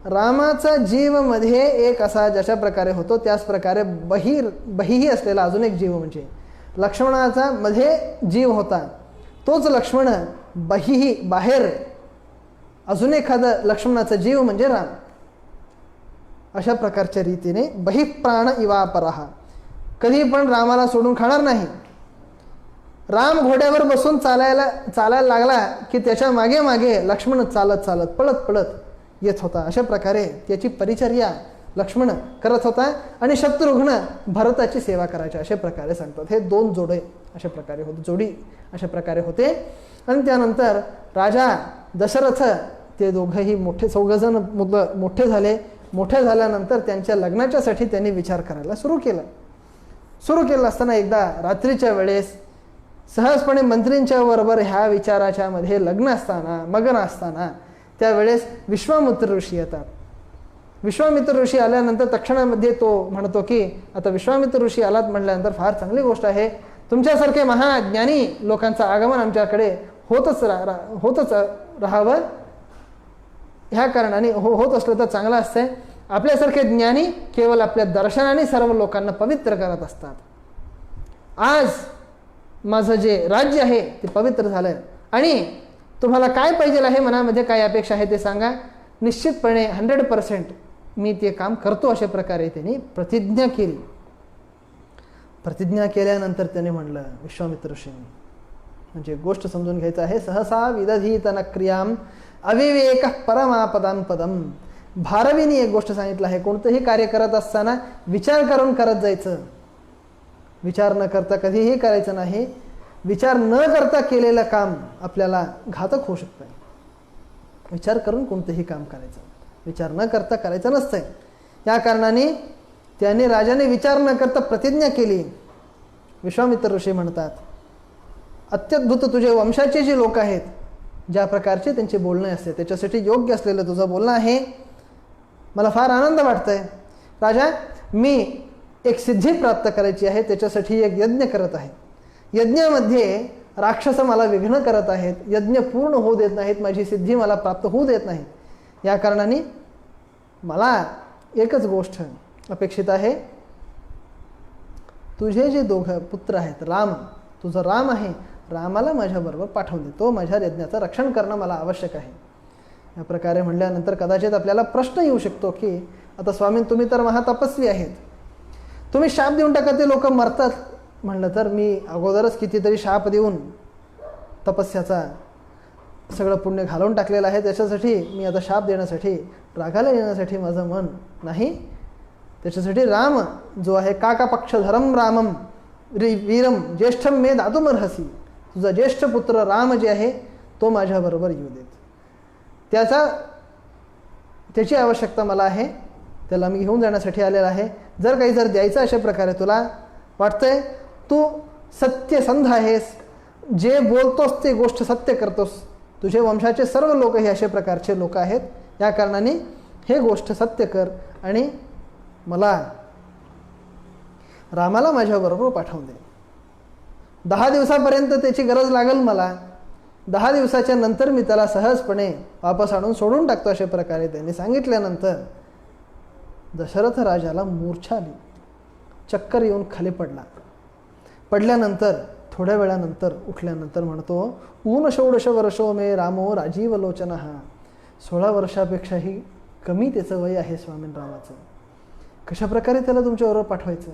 रामाचा जीवमध्ये एक असा जशा प्रकारे होतो त्याच प्रकारे बहिही असलेला अजून एक जीव म्हणजे लक्ष्मणाचा मध्ये जीव होता, तोच लक्ष्मण बहिही बाहेर अजून एखादं लक्ष्मणाचा जीव म्हणजे राम. अशा प्रकारच्या रीतीने बहिप्राण इवापरः, कधी पण रामाला सोडून खाणार नाही. राम घोड्यावर बसून चालायला लागला की त्याच्या मागे मागे लक्ष्मण चालत पळत येत होता. अशा प्रकारे त्याची परिचर्या लक्ष्मण करत होता आणि शत्रुघ्न भरताची सेवा करायची, अशा प्रकारे सांगतात. हे 2 जोडी अशा प्रकारे होते. आणि त्यानंतर राजा दशरथ ते दोघंही चौघजण मोठे झाले. मोठे झाल्यानंतर त्यांच्या लग्नाच्यासाठी त्यांनी विचार करायला सुरू केलं असताना एकदा रात्रीच्या वेळेस सहजपणे मंत्रींच्या बरोबर ह्या विचाराच्या मध्ये मग्न असताना त्यावेळेस विश्वामित्र ऋषी येतात. विश्वामित्र ऋषी आल्यानंतर तक्षणामध्ये तो म्हणतो की आता विश्वामित्र ऋषी आलात म्हटल्यानंतर फार चांगली गोष्ट आहे, तुमच्यासारखे महाज्ञानी लोकांचं आगमन आमच्याकडे होतच राहावं, ह्या कारणाने होत असलं तर चांगलं असतंय. आपल्यासारखे ज्ञानी केवळ आपल्या दर्शनाने सर्व लोकांना पवित्र करत असतात. आज माझं जे राज्य आहे ते पवित्र झालं आणि तुम्हाला काय पाहिजे आहे, मनामध्ये काय अपेक्षा आहे ते सांगा, निश्चितपणे 100% मी ते काम करतो, अशा प्रकारे त्यांनी प्रतिज्ञा केली. प्रतिज्ञा केल्यानंतर त्याने म्हणलं विश्वामित्र ऋषींनी, म्हणजे गोष्ट समजून घ्यायचं आहे, सहसा विदधीत नक्रियाम अविवेक परमापदान पदम. भारवीने एक गोष्ट सांगितलं आहे, कोणतंही कार्य करत असताना विचार करून करत जायचं, विचार न करता कधीही करायचं नाही. विचार न करता केलेलं काम आपल्याला घातक होऊ शकतं. विचार करून कोणतंही काम करायचं, विचार न करता करायचं नसतंय. या कारणाने त्याने राजाने विचार न करता प्रतिज्ञा केली. विश्वामित्र ऋषी म्हणतात, अत्यद्भुत तुझे वंशाचे जे लोक आहेत, ज्या प्रकारचे त्यांचे बोलणे असते त्याच्यासाठी योग्य असलेलं तुझं बोलणं आहे, मला फार आनंद वाटतोय. राजा, मी एक सिद्धी प्राप्त करायची आहे, त्याच्यासाठी एक यज्ञ करत आहे. यज्ञामध्ये राक्षस मला विघ्न करत आहेत, यज्ञ पूर्ण होऊ देत नाहीत, माझी सिद्धी मला प्राप्त होऊ देत नाही. या कारणाने मला एकच गोष्ट अपेक्षित आहे, तुझे जे 2 पुत्र आहेत, तुझं राम आहे, रामाला माझ्याबरोबर पाठवून दे, तो माझ्या यज्ञाचं रक्षण करणं मला आवश्यक आहे. या प्रकारे म्हणल्यानंतर कदाचित आपल्याला प्रश्न येऊ शकतो की आता स्वामी तुम्ही तर महातपस्वी आहेत, तुम्ही शाप देऊन टाका ते लोक मरतात. म्हणलं तर मी अगोदरच कितीतरी शाप देऊन तपस्याचा सगळं पुण्य घालवून टाकलेलं आहे. त्याच्यासाठी मी आता शाप देण्यासाठी रागाला येण्यासाठी माझं मन नाही. त्याच्यासाठी राम जो आहे काका पक्षधरम रामम वीरम ज्येष्ठम मे दातुमर्हसी, तुझा ज्येष्ठ पुत्र राम जे आहे तो माझ्याबरोबर येऊ देत. त्याची आवश्यकता मला आहे, त्याला मी घेऊन जाण्यासाठी आलेला आहे. जर काही जर द्यायचं अशा प्रकारे तुला वाटतंय, तू सत्यसंध आहेस, जे बोलतोस ते गोष्ट सत्य करतोस, तुझे वंशाचे सर्व लोक हे अशा प्रकारचे लोक आहेत, या कारणाने हे गोष्ट सत्य कर आणि मला रामाला माझ्याबरोबर पाठवून दे. 10 दिवसापर्यंत त्याची गरज लागेल मला, 10 दिवसाच्या नंतर मी त्याला सहजपणे वापस आणून सोडून टाकतो अशा प्रकारे त्यांनी सांगितल्यानंतर दशरथ राजाला मूर्छा आली, चक्कर येऊन खाली पडल्यानंतर थोड्या वेळानंतर उठल्यानंतर म्हणतो ऊन षोडश वर्षो मे रामो राजीव लोचन. 16 वर्षापेक्षाही कमी त्याचं वय आहे स्वामी रामाचं. कशाप्रकारे त्याला तुमच्याबरोबर पाठवायचं?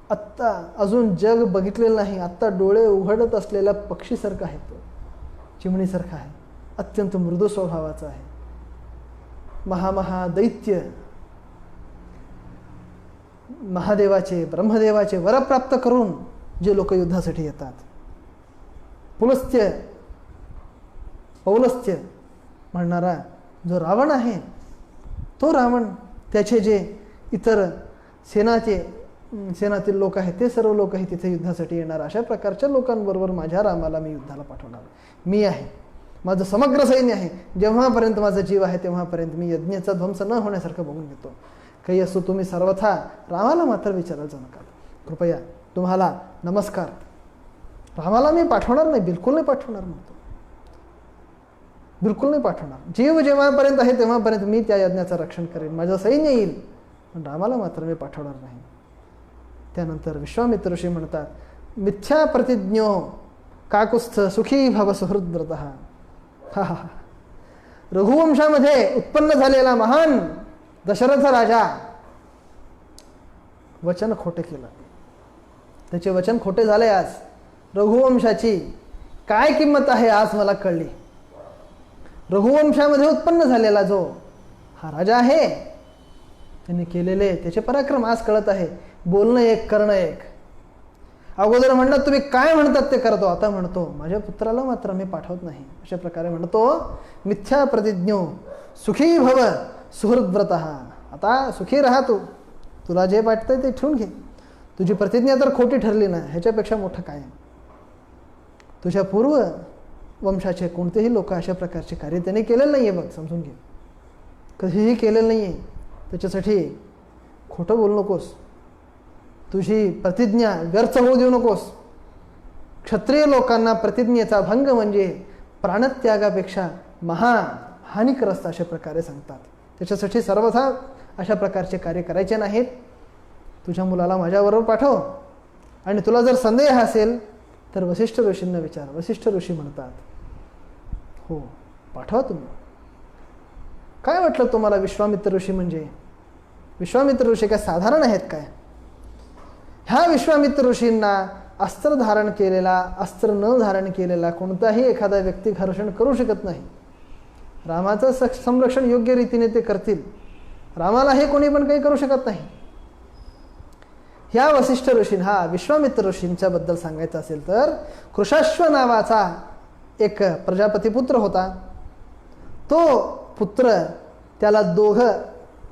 आत्ता अजून जग बघितलेलं नाही, आत्ता डोळे उघडत असलेल्या पक्षीसारखा आहे तो, चिमणीसारखा आहे, अत्यंत मृदू स्वभावाचा आहे. महादैत्य महादेवाचे ब्रह्मदेवाचे वर प्राप्त करून जे लोक युद्धासाठी येतात, पौलस्त्य म्हणणारा जो रावण आहे, तो रावण, त्याचे जे इतर सेनातील लोक आहेत ते सर्व लोकही तिथे युद्धासाठी येणार, अशा प्रकारच्या लोकांबरोबर माझ्या रामाला मी युद्धाला पाठवणार. मी आहे, माझं समग्र सैन्य आहे, जेव्हापर्यंत माझा जीव आहे तेव्हापर्यंत मी यज्ञाचा ध्वंस न होण्यासारखं बघून घेतो. काही असो तुम्ही सर्वथा रामाला मात्र विचारायचं नका. कृपया तुम्हाला नमस्कार, रामाला मी पाठवणार नाही, बिलकुल नाही पाठवणार म्हणतो, बिलकुल नाही पाठवणार. जीव जेव्हापर्यंत आहे तेव्हापर्यंत मी त्या यज्ञाचं रक्षण करेन, माझं सैन्य येईल, पण रामाला मात्र मी पाठवणार नाही. त्यानंतर विश्वामित्र ऋषी म्हणतात मिथ्या प्रतिज्ञो काकुस्थ सुखी भव सुहृद्व्रत. रघुवंशामध्ये उत्पन्न झालेला महान दशरथ राजा वचन खोटे केलं, त्याचे वचन खोटे झाले. आज रघुवंशाची काय किंमत आहे आज मला कळली. रघुवंशामध्ये उत्पन्न झालेला जो हा राजा आहे, त्यांनी केलेले त्याचे पराक्रम आज कळत आहे. बोलणं एक, करणं एक. अगोदर म्हणलं तुम्ही काय म्हणतात ते करतो, आता म्हणतो माझ्या पुत्राला मात्र मी पाठवत नाही, अशा प्रकारे म्हणतो मिथ्या प्रतिज्ञो सुखी भव सुहृद्व्रत. आता सुखी राहा तू, तुला जे वाटतंय ते ठेवून घे, तुझी प्रतिज्ञा तर खोटी ठरली ना, ह्याच्यापेक्षा मोठं काय. तुझ्या पूर्व वंशाचे कोणतेही लोक अशा प्रकारचे कार्य त्याने केलेलं नाही आहे, बघ समजून घे, कधीही केलेलं नाही आहे. त्याच्यासाठी खोटं बोलू नकोस, तुझी प्रतिज्ञा व्यर्थ होऊ देऊ नकोस. क्षत्रिय लोकांना प्रतिज्ञेचा भंग म्हणजे प्राणत्यागापेक्षा हानिग्रस्त अशा प्रकारे सांगतात. त्याच्यासाठी सर्वथा अशा प्रकारचे कार्य करायचे नाहीत. तुझ्या मुलाला माझ्याबरोबर पाठव, आणि तुला जर संदेह असेल तर वसिष्ठ ऋषींना विचार. वसिष्ठ ऋषी म्हणतात हो पाठवा तुम्ही. काय वाटलं तुम्हाला विश्वामित्र ऋषी म्हणजे? विश्वामित्र ऋषी काय साधारण आहेत काय? ह्या विश्वामित्र ऋषींना अस्त्र धारण केलेला, अस्त्र न धारण केलेला कोणताही एखादा व्यक्ती घर्षण करू शकत नाही. रामाचं संरक्षण योग्य रीतीने ते करतील, रामाला हे कोणी पण काही करू शकत नाही. ह्या वसिष्ठ ऋषींना, विश्वामित्र ऋषींच्या बद्दल सांगायचं असेल तर कृशाश्व नावाचा एक प्रजापती पुत्र होता. तो पुत्र, त्याला 2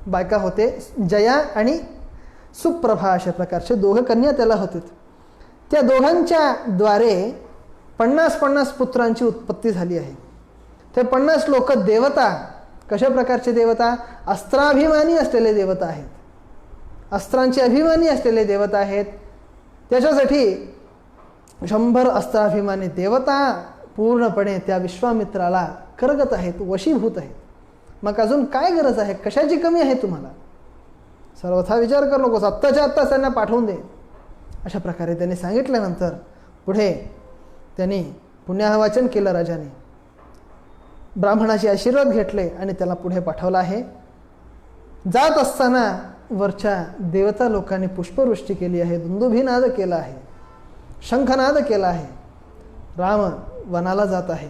बायका होते, जया आणि सुप्रभा अशा प्रकारचे 2 कन्या त्याला होते. त्या दोघांच्या द्वारे 50-50 पुत्रांची उत्पत्ती झाली आहे. ते 50 लोक देवता, कशा प्रकारचे देवता? अस्त्राभिमानी असलेले देवता आहेत, अस्त्रांचे अभिमानी असलेले देवता आहेत. त्याच्यासाठी 100 अस्त्राभिमानी देवता पूर्णपणे त्या विश्वामित्राला करगत आहेत, वशीभूत आहेत. मग अजून काय गरज आहे? कशाची कमी आहे तुम्हाला? सर्वथा विचार करू नकोस, आत्ताच्या आत्ताच त्यांना पाठवून दे, अशा प्रकारे त्यांनी सांगितल्यानंतर पुढे त्यांनी पुण्याहवाचन केलं राजाने. ब्राह्मणाचे आशीर्वाद घेतले आणि त्याला पुढे पाठवलं आहे. जात असताना वरच्या देवता लोकांनी पुष्पवृष्टी केली आहे, दुंदुभीनाद केला आहे, शंखनाद केला आहे. राम वनाला जात आहे,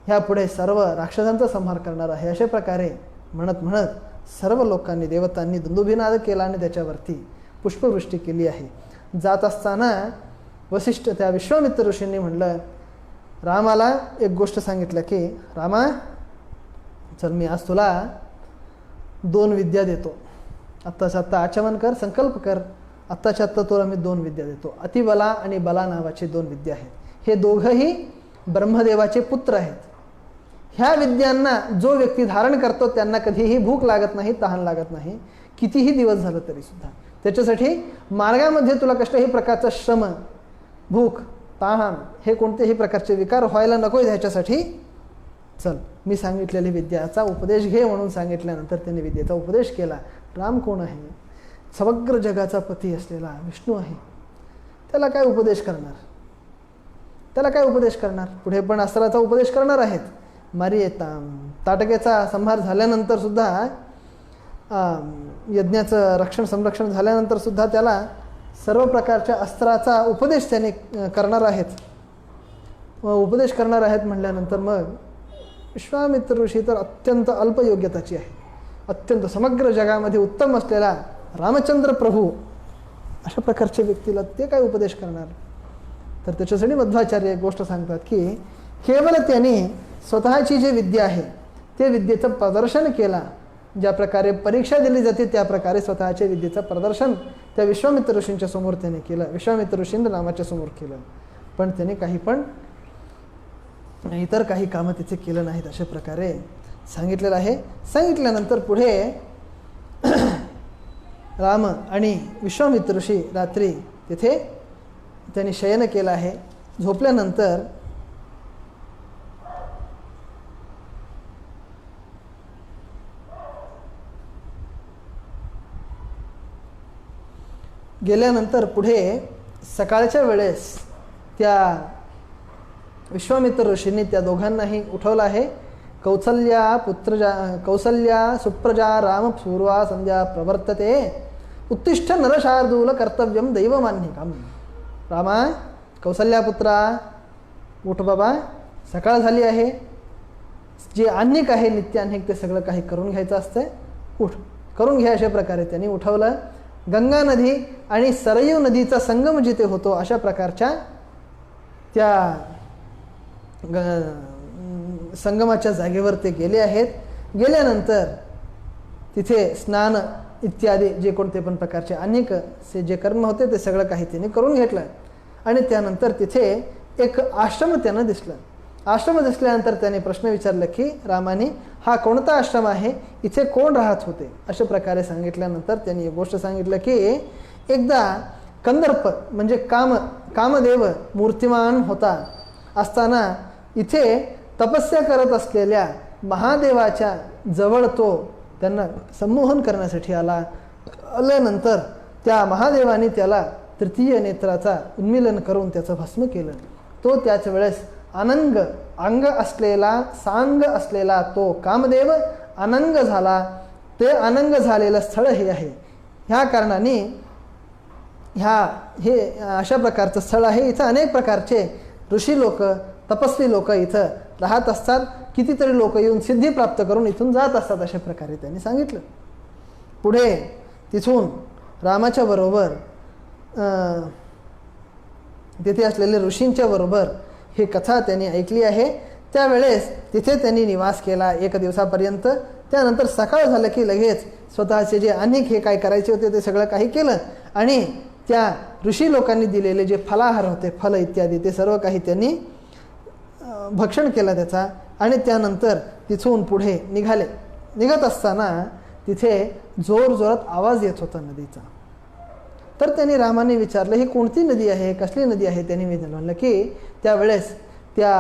ह्यापुढे सर्व राक्षसांचा संहार करणार आहे. अशा प्रकारे म्हणत म्हणत सर्व लोकांनी देवतांनी दुंदुभीनाद केला आणि त्याच्यावरती पुष्पवृष्टी केली आहे. जात असताना वसिष्ठ त्या विश्वामित्र ऋषींनी म्हणलं, रामाला एक गोष्ट सांगितलं की रामा, चल मी आज तुला 2 विद्या देतो. आत्ताच्या आत्ता आचमन कर, संकल्प कर. आत्ताच्या आत्ता तुला मी 2 विद्या देतो. अतिबला आणि बला नावाचे 2 विद्या आहेत. हे दोघंही ब्रह्मदेवाचे पुत्र आहेत. ह्या विद्यांना जो व्यक्ती धारण करतो त्यांना कधीही भूक लागत नाही, तहान लागत नाही, कितीही दिवस झालं तरी सुद्धा. त्याच्यासाठी मार्गामध्ये तुला कसल्याही प्रकारचा श्रम, भूक, तहान हे कोणत्याही प्रकारचे विकार व्हायला नको. ह्याच्यासाठी चल मी सांगितलेली विद्याचा उपदेश घे म्हणून सांगितल्यानंतर त्यांनी विद्येचा उपदेश केला. राम कोण आहे? समग्र जगाचा पती असलेला विष्णू आहे. त्याला काय उपदेश करणार? त्याला काय उपदेश करणार? पुढे पण अस्त्राचा उपदेश करणार आहेत. ताटकेचा संहार झाल्यानंतर सुद्धा, यज्ञाचं रक्षण संरक्षण झाल्यानंतर सुद्धा त्याला सर्व प्रकारच्या अस्त्राचा उपदेश त्याने करणार आहेत. उपदेश करणार आहेत म्हटल्यानंतर मग विश्वामित्र ऋषी तर अत्यंत अल्प योग्यताची आहे. अत्यंत समग्र जगामध्ये उत्तम असलेला रामचंद्र प्रभू अशा प्रकारच्या व्यक्तीला ते काय उपदेश करणार? तर त्याच्यासाठी मध्वाचार्य एक गोष्ट सांगतात की केवळ त्यांनी स्वतःची जी विद्या आहे ते विद्येचं प्रदर्शन केला. ज्या प्रकारे परीक्षा दिली जाते त्या प्रकारे स्वतःच्या विद्येचं प्रदर्शन त्या विश्वामित्र ऋषींच्या समोर त्याने केलं. विश्वामित्र ऋषींनी रामाच्या समोर केलं, पण त्याने इतर काही कामं तिथे केलं नाहीत. अशा प्रकारे सांगितलेलं आहे. सांगितल्यानंतर पुढे राम आणि विश्वामित्र ऋषी रात्री तिथे त्यांनी शयन केलं आहे. झोपल्यानंतर गेल्यानंतर पुढे सकाळच्या वेळेस त्या विश्वामित्र ऋषींनी त्या दोघांनाही उठवलं आहे. कौसल्या सुप्रजा राम पूर्वा संध्या प्रवर्तते उत्तिष्ठ नरशार्दूल कर्तव्यम दैवमान्यकम. रामा, कौसल्यापुत्रा, उठ बाबा, सकाळ झाली आहे. जे अन्निक आहे, नित्य अन्निक, ते सगळं काही करून घ्यायचं असतं. उठ, करून घ्या. अशा प्रकारे त्यांनी उठवलं. गंगा नदी आणि सरयू नदीचा संगम जिथे होतो अशा प्रकारच्या त्या संगमाच्या जागेवर ते गेले आहेत. गेल्यानंतर तिथे स्नान इत्यादी जे कोणते पण प्रकारचे अनेक जे कर्म होते ते सगळं काही त्यांनी करून घेतलं. आणि त्यानंतर तिथे एक आश्रम त्यांना दिसलं. आश्रम दिसल्यानंतर त्याने प्रश्न विचारला की रामाने, हा कोणता आश्रम आहे? इथे कोण राहत होते? अशा प्रकारे सांगितल्यानंतर त्यांनी एक गोष्ट सांगितलं की एकदा कंदर्प म्हणजे कामदेव मूर्तिमान होता असताना इथे तपस्या करत असलेल्या महादेवाच्या जवळ तो त्यांना संमोहन करण्यासाठी आल्यानंतर त्या महादेवाने त्याला तृतीय नेत्राचा उन्मिलन करून त्याचं भस्म केलं. तो त्याच वेळेस अंग असलेला, सांग असलेला तो कामदेव अनंग झाला. ते अनंग झालेलं स्थळ हे आहे. ह्या कारणाने हे अशा प्रकारचं स्थळ आहे. इथं अनेक प्रकारचे ऋषी लोक, तपस्वी लोक इथं राहत असतात. कितीतरी लोक येऊन सिद्धी प्राप्त करून इथून जात असतात. अशा प्रकारे त्यांनी सांगितलं. पुढे तिथून रामाच्या बरोबर तिथे असलेले ऋषींच्या बरोबर ही कथा त्यांनी ऐकली आहे. त्यावेळेस तिथे त्यांनी निवास केला 1 दिवसापर्यंत. त्यानंतर सकाळ झालं की लगेच स्वतःचे जे अनेक हे काय करायचे होते ते सगळं काही केलं आणि त्या ऋषी लोकांनी दिलेले जे फलाहार होते, फल इत्यादी, ते सर्व काही त्यांनी भक्षण केलं त्याचा. आणि त्यानंतर तिथून पुढे निघाले. निघत असताना तिथे जोरजोरात आवाज येत होता नदीचा. तर त्यांनी रामाने विचारलं, ही कोणती नदी आहे, कसली नदी आहे? त्यांनी म्हणलं की त्यावेळेस त्या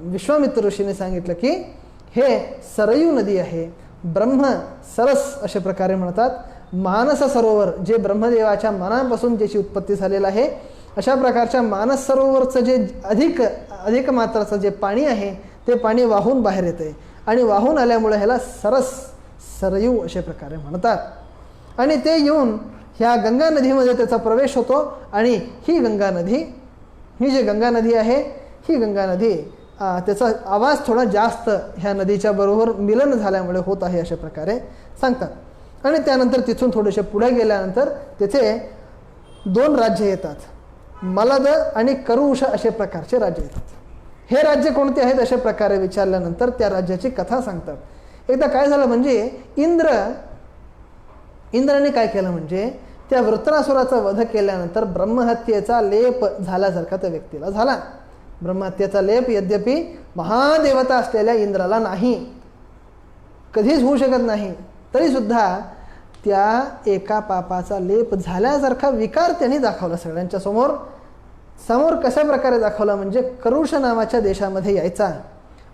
विश्वामित्र ऋषीने सांगितलं की हे सरयू नदी आहे. ब्रह्म सरस अशा प्रकारे म्हणतात. मानस सरोवर जे ब्रह्मदेवाच्या मनापासून ज्याची उत्पत्ती झालेलं आहे, अशा प्रकारच्या मानस सरोवरचं जे अधिक अधिक मात्राचं जे पाणी आहे ते पाणी वाहून बाहेर येते आणि वाहून आल्यामुळे ह्याला सरयू अशा प्रकारे म्हणतात. आणि ते येऊन ह्या गंगा नदीमध्ये त्याचा प्रवेश होतो आणि ही जी गंगा नदी आहे ही गंगा नदी त्याचा आवाज थोडा जास्त ह्या नदीच्या बरोबर मिलन झाल्यामुळे होत आहे अशा प्रकारे सांगतात. आणि त्यानंतर तिथून थोडेसे पुढे गेल्यानंतर तिथे 2 राज्य येतात, मलद आणि करुष असे प्रकारचे राज्य येतात. हे राज्य कोणते आहेत अशा प्रकारे विचारल्यानंतर त्या राज्याची कथा सांगतात. एकदा काय झालं म्हणजे इंद्राने काय केलं म्हणजे त्या वृत्रासुराचा वध केल्यानंतर ब्रह्महत्येचा लेप झाल्यासारखा त्या व्यक्तीला झाला. ब्रह्महत्येचा लेप यद्यपि महादेवता असलेल्या इंद्राला नाही, कधीच होऊ शकत नाही, तरीसुद्धा त्या एका पापाचा लेप झाल्यासारखा विकार त्यांनी दाखवला सगळ्यांच्या समोर. कशा प्रकारे दाखवला म्हणजे करुष नावाच्या देशामध्ये यायचा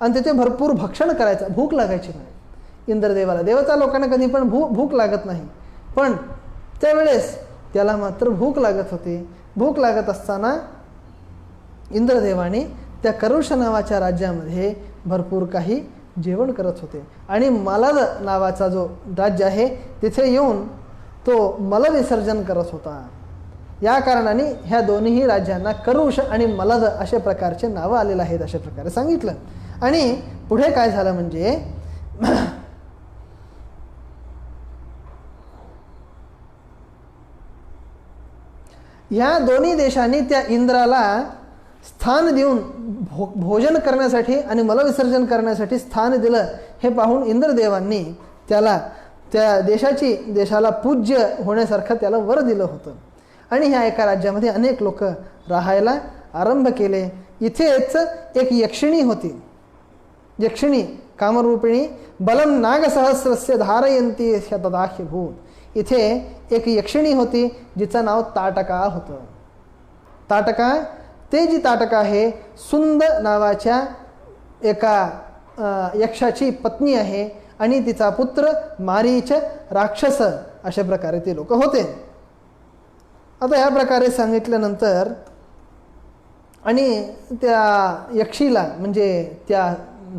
आणि तिथे भरपूर भक्षण करायचा, भूक लागायची नाही इंद्रदेवाला. देवता लोकांना कधी पण भूक लागत नाही, पण त्यावेळेस त्याला मात्र भूक लागत होती. भूक लागत असताना इंद्रदेवाने त्या करुष नावाच्या राज्यामध्ये भरपूर काही जेवण करत होते आणि मलद नावाचा जो राज्य आहे तिथे येऊन तो मलविसर्जन करत होता. या कारणाने ह्या दोन्ही राज्यांना करुष आणि मलद अशा प्रकारचे नावं आलेले आहेत अशा प्रकारे सांगितलं. आणि पुढे काय झालं म्हणजे ह्या दोन्ही देशांनी त्या इंद्राला स्थान देऊन भोजन करण्यासाठी आणि मलविसर्जन करण्यासाठी स्थान दिलं. हे पाहून इंद्रदेवांनी त्याला त्या देशाला पूज्य होण्यासारखं त्याला वर दिलं होतं. आणि ह्या एका राज्यामध्ये अनेक लोक राहायला आरंभ केले. इथेच एक यक्षिणी होती, यक्षिणी कामरूपिणी बलम नागसहस्रस्य धारयंती तदाह्य भूत. इथे एक यक्षिणी होती जिचं नाव ताटका होतं. ताटका, ते जी ताटका आहे सुंद नावाच्या एका यक्षाची पत्नी आहे आणि तिचा पुत्र मारीच राक्षस अशा प्रकारे ते लोक होते. आता ह्या प्रकारे सांगितल्यानंतर आणि त्या यक्षीला म्हणजे त्या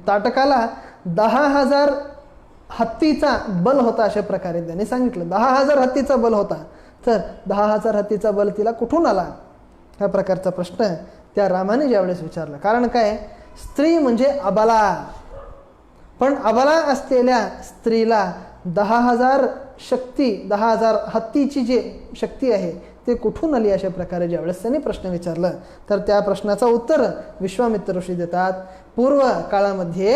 ताटकाला 10,000 हत्तीचा बल होता अशा प्रकारे त्यांनी सांगितलं. 10,000 हत्तीचा बल होता. तर 10,000 हत्तीचा बल तिला कुठून आला ह्या प्रकारचा प्रश्न त्या रामाने ज्यावेळेस विचारला. कारण काय, स्त्री म्हणजे अबला, पण अबला असलेल्या स्त्रीला 10,000 शक्ती, 10,000 हत्तीची जी शक्ती आहे ते कुठून आली अशा प्रकारे ज्यावेळेस त्यांनी प्रश्न विचारलं तर त्या प्रश्नाचं उत्तर विश्वामित्र ऋषी देतात. पूर्व काळामध्ये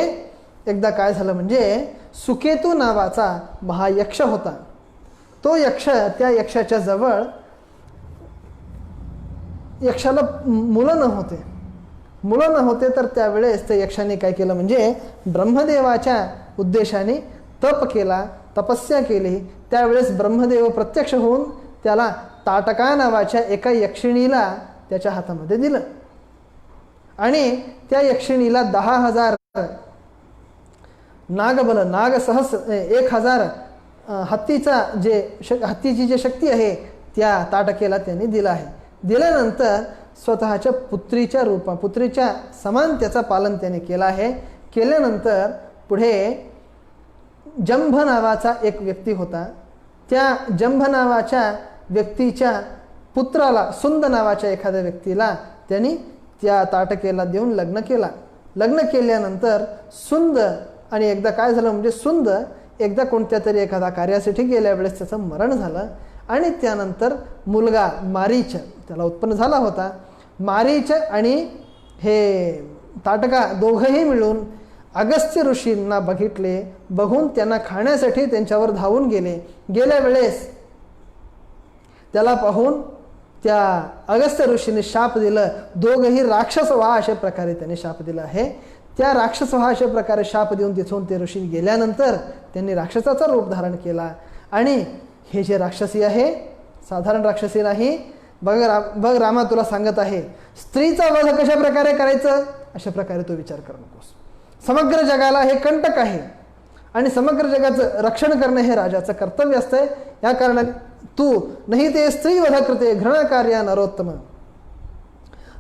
एकदा काय झालं म्हणजे सुकेतू नावाचा महायक्ष होता. तो यक्ष, त्या यक्षाच्या जवळ यक्षाला मुलं न होते तर त्यावेळेस त्या यक्षाने काय केलं म्हणजे ब्रह्मदेवाच्या उद्देशाने तप केला, तपस्या केली. त्यावेळेस ब्रह्मदेव प्रत्यक्ष होऊन त्याला ताटका नावाच्या एका यक्षिणीला त्याच्या हातामध्ये दिलं आणि त्या यक्षिणीला 10,000 नागबल, 1,000 हत्तीची जी शक्ती आहे त्या ताटकेला त्यांनी दिला आहे. दिल्यानंतर स्वतःच्या पुत्रीच्या समान त्याचं पालन त्याने केलं आहे. केल्यानंतर पुढे जंभ नावाचा एक व्यक्ती होता. त्या जंभ नावाच्या व्यक्तीच्या पुत्राला, सुंद नावाच्या एखाद्या व्यक्तीला त्यांनी त्या ताटकेला देऊन लग्न केला. लग्न केल्यानंतर सुंद आणि एकदा काय झालं म्हणजे सुंद एकदा कोणत्या तरी एखादा कार्यासाठी गेल्या वेळेस त्याचं मरण झालं आणि त्यानंतर मुलगा मारीच त्याला उत्पन्न झाला होता. मारीच आणि हे ताटका दोघंही मिळून अगस्त्य ऋषींना बघितले. बघून त्यांना खाण्यासाठी त्यांच्यावर धावून गेले. गेल्या वेळेस त्याला पाहून त्या अगस्त्य ऋषीने शाप दिलं. दोघंही राक्षस व्हा अशा प्रकारे त्याने शाप दिला आहे. त्या राक्षस व्हा अशा प्रकारे शाप देऊन तिथून ते ऋषी गेल्यानंतर त्यांनी राक्षसाचा रूप धारण केला. आणि हे जे राक्षसी आहे साधारण राक्षसी नाही. बघ रामा, तुला सांगत आहे स्त्रीचा वध कशा प्रकारे करायचं अशा प्रकारे तो विचार करू नकोस. समग्र जगाला हे कंटक आहे आणि समग्र जगाचं रक्षण करणे हे राजाचं कर्तव्य असतंय. या कारणाने तू नाही ते स्त्री वध करते घृणा कार्य नरोत्तम.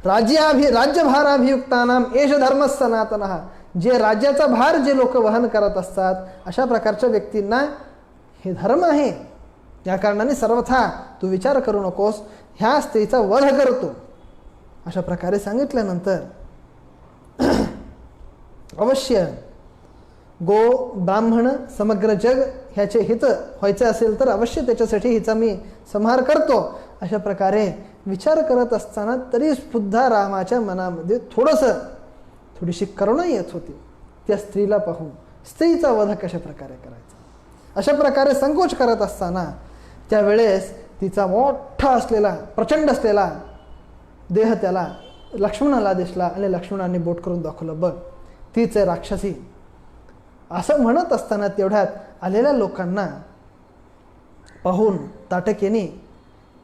राज्यभाराभियुक्तानाम एष धर्म सनातनः, जे राज्याचा भार जे लोक वहन करत असतात अशा प्रकारच्या व्यक्तींना हे धर्म आहे, या कारणाने सर्वथा तू विचार करू नकोस, ह्या स्त्रीचा वध करतो अशा प्रकारे सांगितल्यानंतर अवश्य गो ब्राह्मण समग्र जग ह्याचे हित व्हायचे असेल तर अवश्य त्याच्यासाठी हिचा मी संहार करतो अशा प्रकारे विचार करत असताना तरी सुद्धा रामाच्या मनामध्ये थोडीशी करुणा येत होती त्या स्त्रीला पाहून. स्त्रीचा वध कशा प्रकारे करायचा अशा प्रकारे संकोच करत असताना त्यावेळेस तिचा मोठा असलेला प्रचंड असलेला देह त्याला लक्ष्मणाला दिसला आणि लक्ष्मणाने बोट करून दाखवलं, बघ तीच आहे राक्षसी. असं म्हणत असताना तेवढ्यात आलेल्या लोकांना पाहून ताटकेने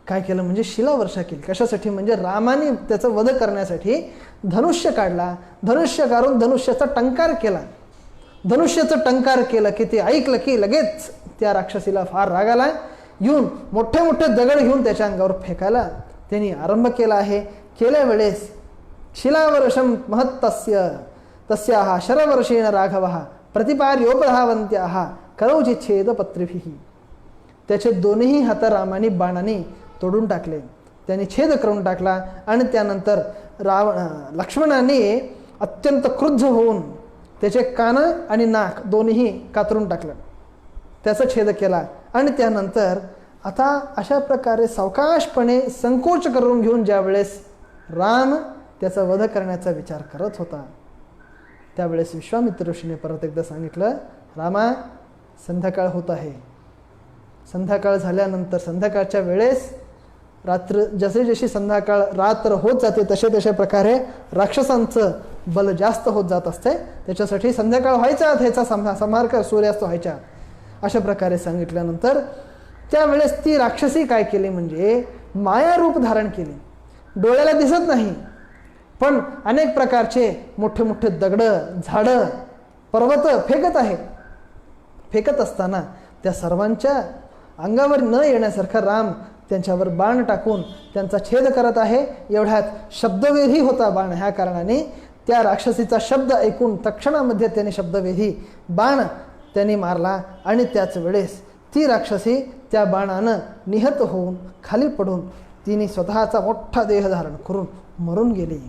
काय केलं म्हणजे शिलावर्षा केली. कशासाठी म्हणजे रामाने त्याचं वध करण्यासाठी धनुष्य काढला, धनुष्य काढून धनुष्याचा टंकार केला. धनुष्याचं टंकार केलं की ते ऐकलं की लगेच त्या राक्षसीला फार राग आला. येऊन मोठे मोठे दगड घेऊन त्याच्या अंगावर फेकायला त्यांनी आरंभ केला आहे. केल्या वेळेस शिलावर्षम महत्तस्य तस्याः शरवर्षेण राघवः प्रतिपार्योपधावन्त्याः करौचिच्छेद पत्रिभिः. त्याचे दोन्ही हात रामाने बाणाने तोडून टाकले, त्याने छेद करून टाकला आणि त्यानंतर लक्ष्मणाने अत्यंत क्रुद्ध होऊन त्याचे कान आणि नाक दोन्ही कातरून टाकलं, त्याचा छेद केला. आणि त्यानंतर आता अशा प्रकारे सावकाशपणे संकोच करून घेऊन ज्यावेळेस राम त्याचा वध करण्याचा विचार करत होता त्यावेळेस विश्वामित्र ऋषीने परत एकदा सांगितलं, रामा संध्याकाळ होत आहे. संध्याकाळ झाल्यानंतर संध्याकाळच्या वेळेस रात्र जशी संध्याकाळ रात्र होत जाते तसे प्रकारे राक्षसांचं बल जास्त होत जात असते. त्याच्यासाठी संध्याकाळ व्हायच्या ह्याचा संहार कर, सूर्यास्त व्हायच्या अशा प्रकारे सांगितल्यानंतर त्यावेळेस ती राक्षसी काय केली म्हणजे माया रूप धारण केले. डोळ्याला दिसत नाही पण अनेक प्रकारचे मोठे मोठे दगड झाडं पर्वत फेकत आहेत. फेकत असताना त्या सर्वांच्या अंगावर न येण्यासारखा राम त्यांच्यावर बाण टाकून त्यांचा छेद करत आहे. एवढ्यात शब्दवेधी होता बाण, ह्या कारणाने त्या राक्षसीचा शब्द ऐकून तक्षणामध्ये त्याने शब्दवेधी बाण त्याने मारला आणि त्याच वेळेस ती राक्षसी त्या बाणानं निहत होऊन खाली पडून तिने स्वतःचा मोठा देह धारण करून मरून गेली.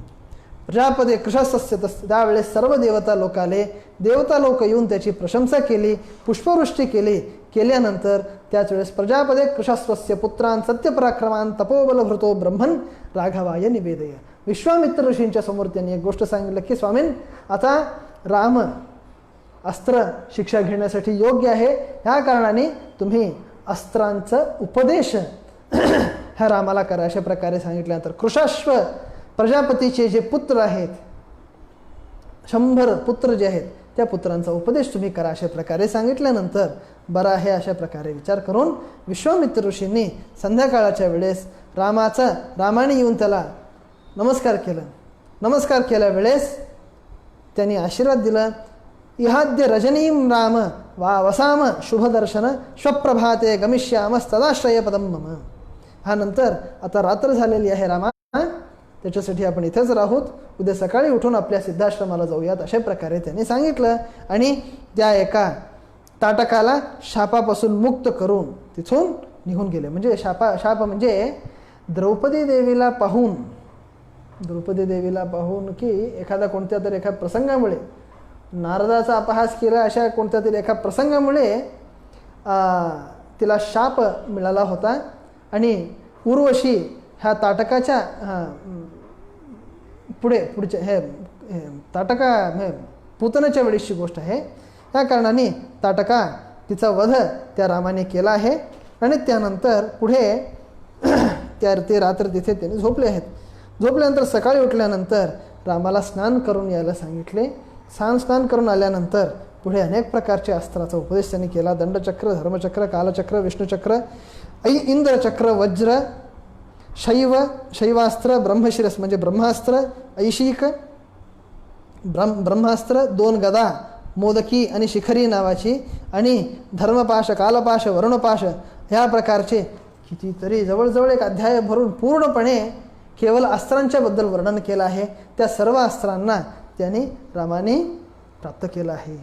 प्रजापते कृशस्य त्यावेळेस सर्व देवता लोक आले. देवता लोक येऊन त्याची प्रशंसा केली, पुष्पवृष्टी केली. केल्यानंतर त्याच वेळेस प्रजापते कृशस्वस्य पुत्रान सत्यपराक्रमान तपोबलभृतो ब्रह्मन राघवाय निवेदय. विश्वामित्र ऋषींच्या समोर त्यांनी एक गोष्ट सांगितलं की स्वामीन, आता राम अस्त्र शिक्षा घेण्यासाठी योग्य आहे, ह्या कारणाने तुम्ही अस्त्रांचा उपदेश ह्या रामाला करा अशा प्रकारे सांगितल्यानंतर कृशाश्व प्रजापतीचे जे पुत्र आहेत 100 पुत्र जे आहेत त्या पुत्रांचा उपदेश तुम्ही करा अशा प्रकारे सांगितल्यानंतर बरं आहे अशा प्रकारे विचार करून विश्वामित्र ऋषींनी संध्याकाळच्या वेळेस रामाने येऊन त्याला नमस्कार केलं. नमस्कार केल्या वेळेस त्यांनी आशीर्वाद दिला, इहाद्य रजनीम राम वा वसाम शुभदर्शन स्वप्रभाते गमिष्यामस्तदाश्रय पदम मम. हा नंतर आता रात्र झालेली आहे रामा, त्याच्यासाठी आपण इथेच राहूत, उद्या सकाळी उठून आपल्या सिद्धाश्रमाला जाऊयात अशा प्रकारे त्यांनी सांगितलं. आणि त्या एका ताटकाला शापापासून मुक्त करून तिथून निघून गेले. म्हणजे शाप म्हणजे द्रौपदी देवीला पाहून की एका प्रसंगामुळे नारदाचा अपहास केला, अशा कोणत्या तरी एका प्रसंगामुळे तिला शाप मिळाला होता. आणि उर्वशी ह्या ताटकाच्या पुढच्या हे ताटका पूतनाच्या वेळेसची गोष्ट आहे. त्या कारणाने ताटका तिचा वध त्या रामाने केला आहे. आणि त्यानंतर पुढे ते रात्र तिथे त्यांनी झोपले आहेत. झोपल्यानंतर सकाळी उठल्यानंतर रामाला स्नान करून यायला सांगितले. स्नान करून आल्यानंतर पुढे अनेक प्रकारचे अस्त्राचा उपदेश त्यांनी केला. दंडचक्र, धर्मचक्र, कालचक्र, विष्णुचक्र, इंद्रचक्र, वज्र, शैवास्त्र, ब्रह्मशिरस म्हणजे ब्रह्मास्त्र, ऐशिक ब्रह्मास्त्र, 2 गदा, मोदकी आणि शिखरी नावाची, आणि धर्मपाश, कालपाश, वरुणपाश ह्या प्रकारचे कितीतरी जवळजवळ एक अध्याय भरून पूर्णपणे केवळ अस्त्रांच्या बद्दल वर्णन केलं आहे. त्या सर्व अस्त्रांना त्याने रामाने प्राप्त केलं आहे.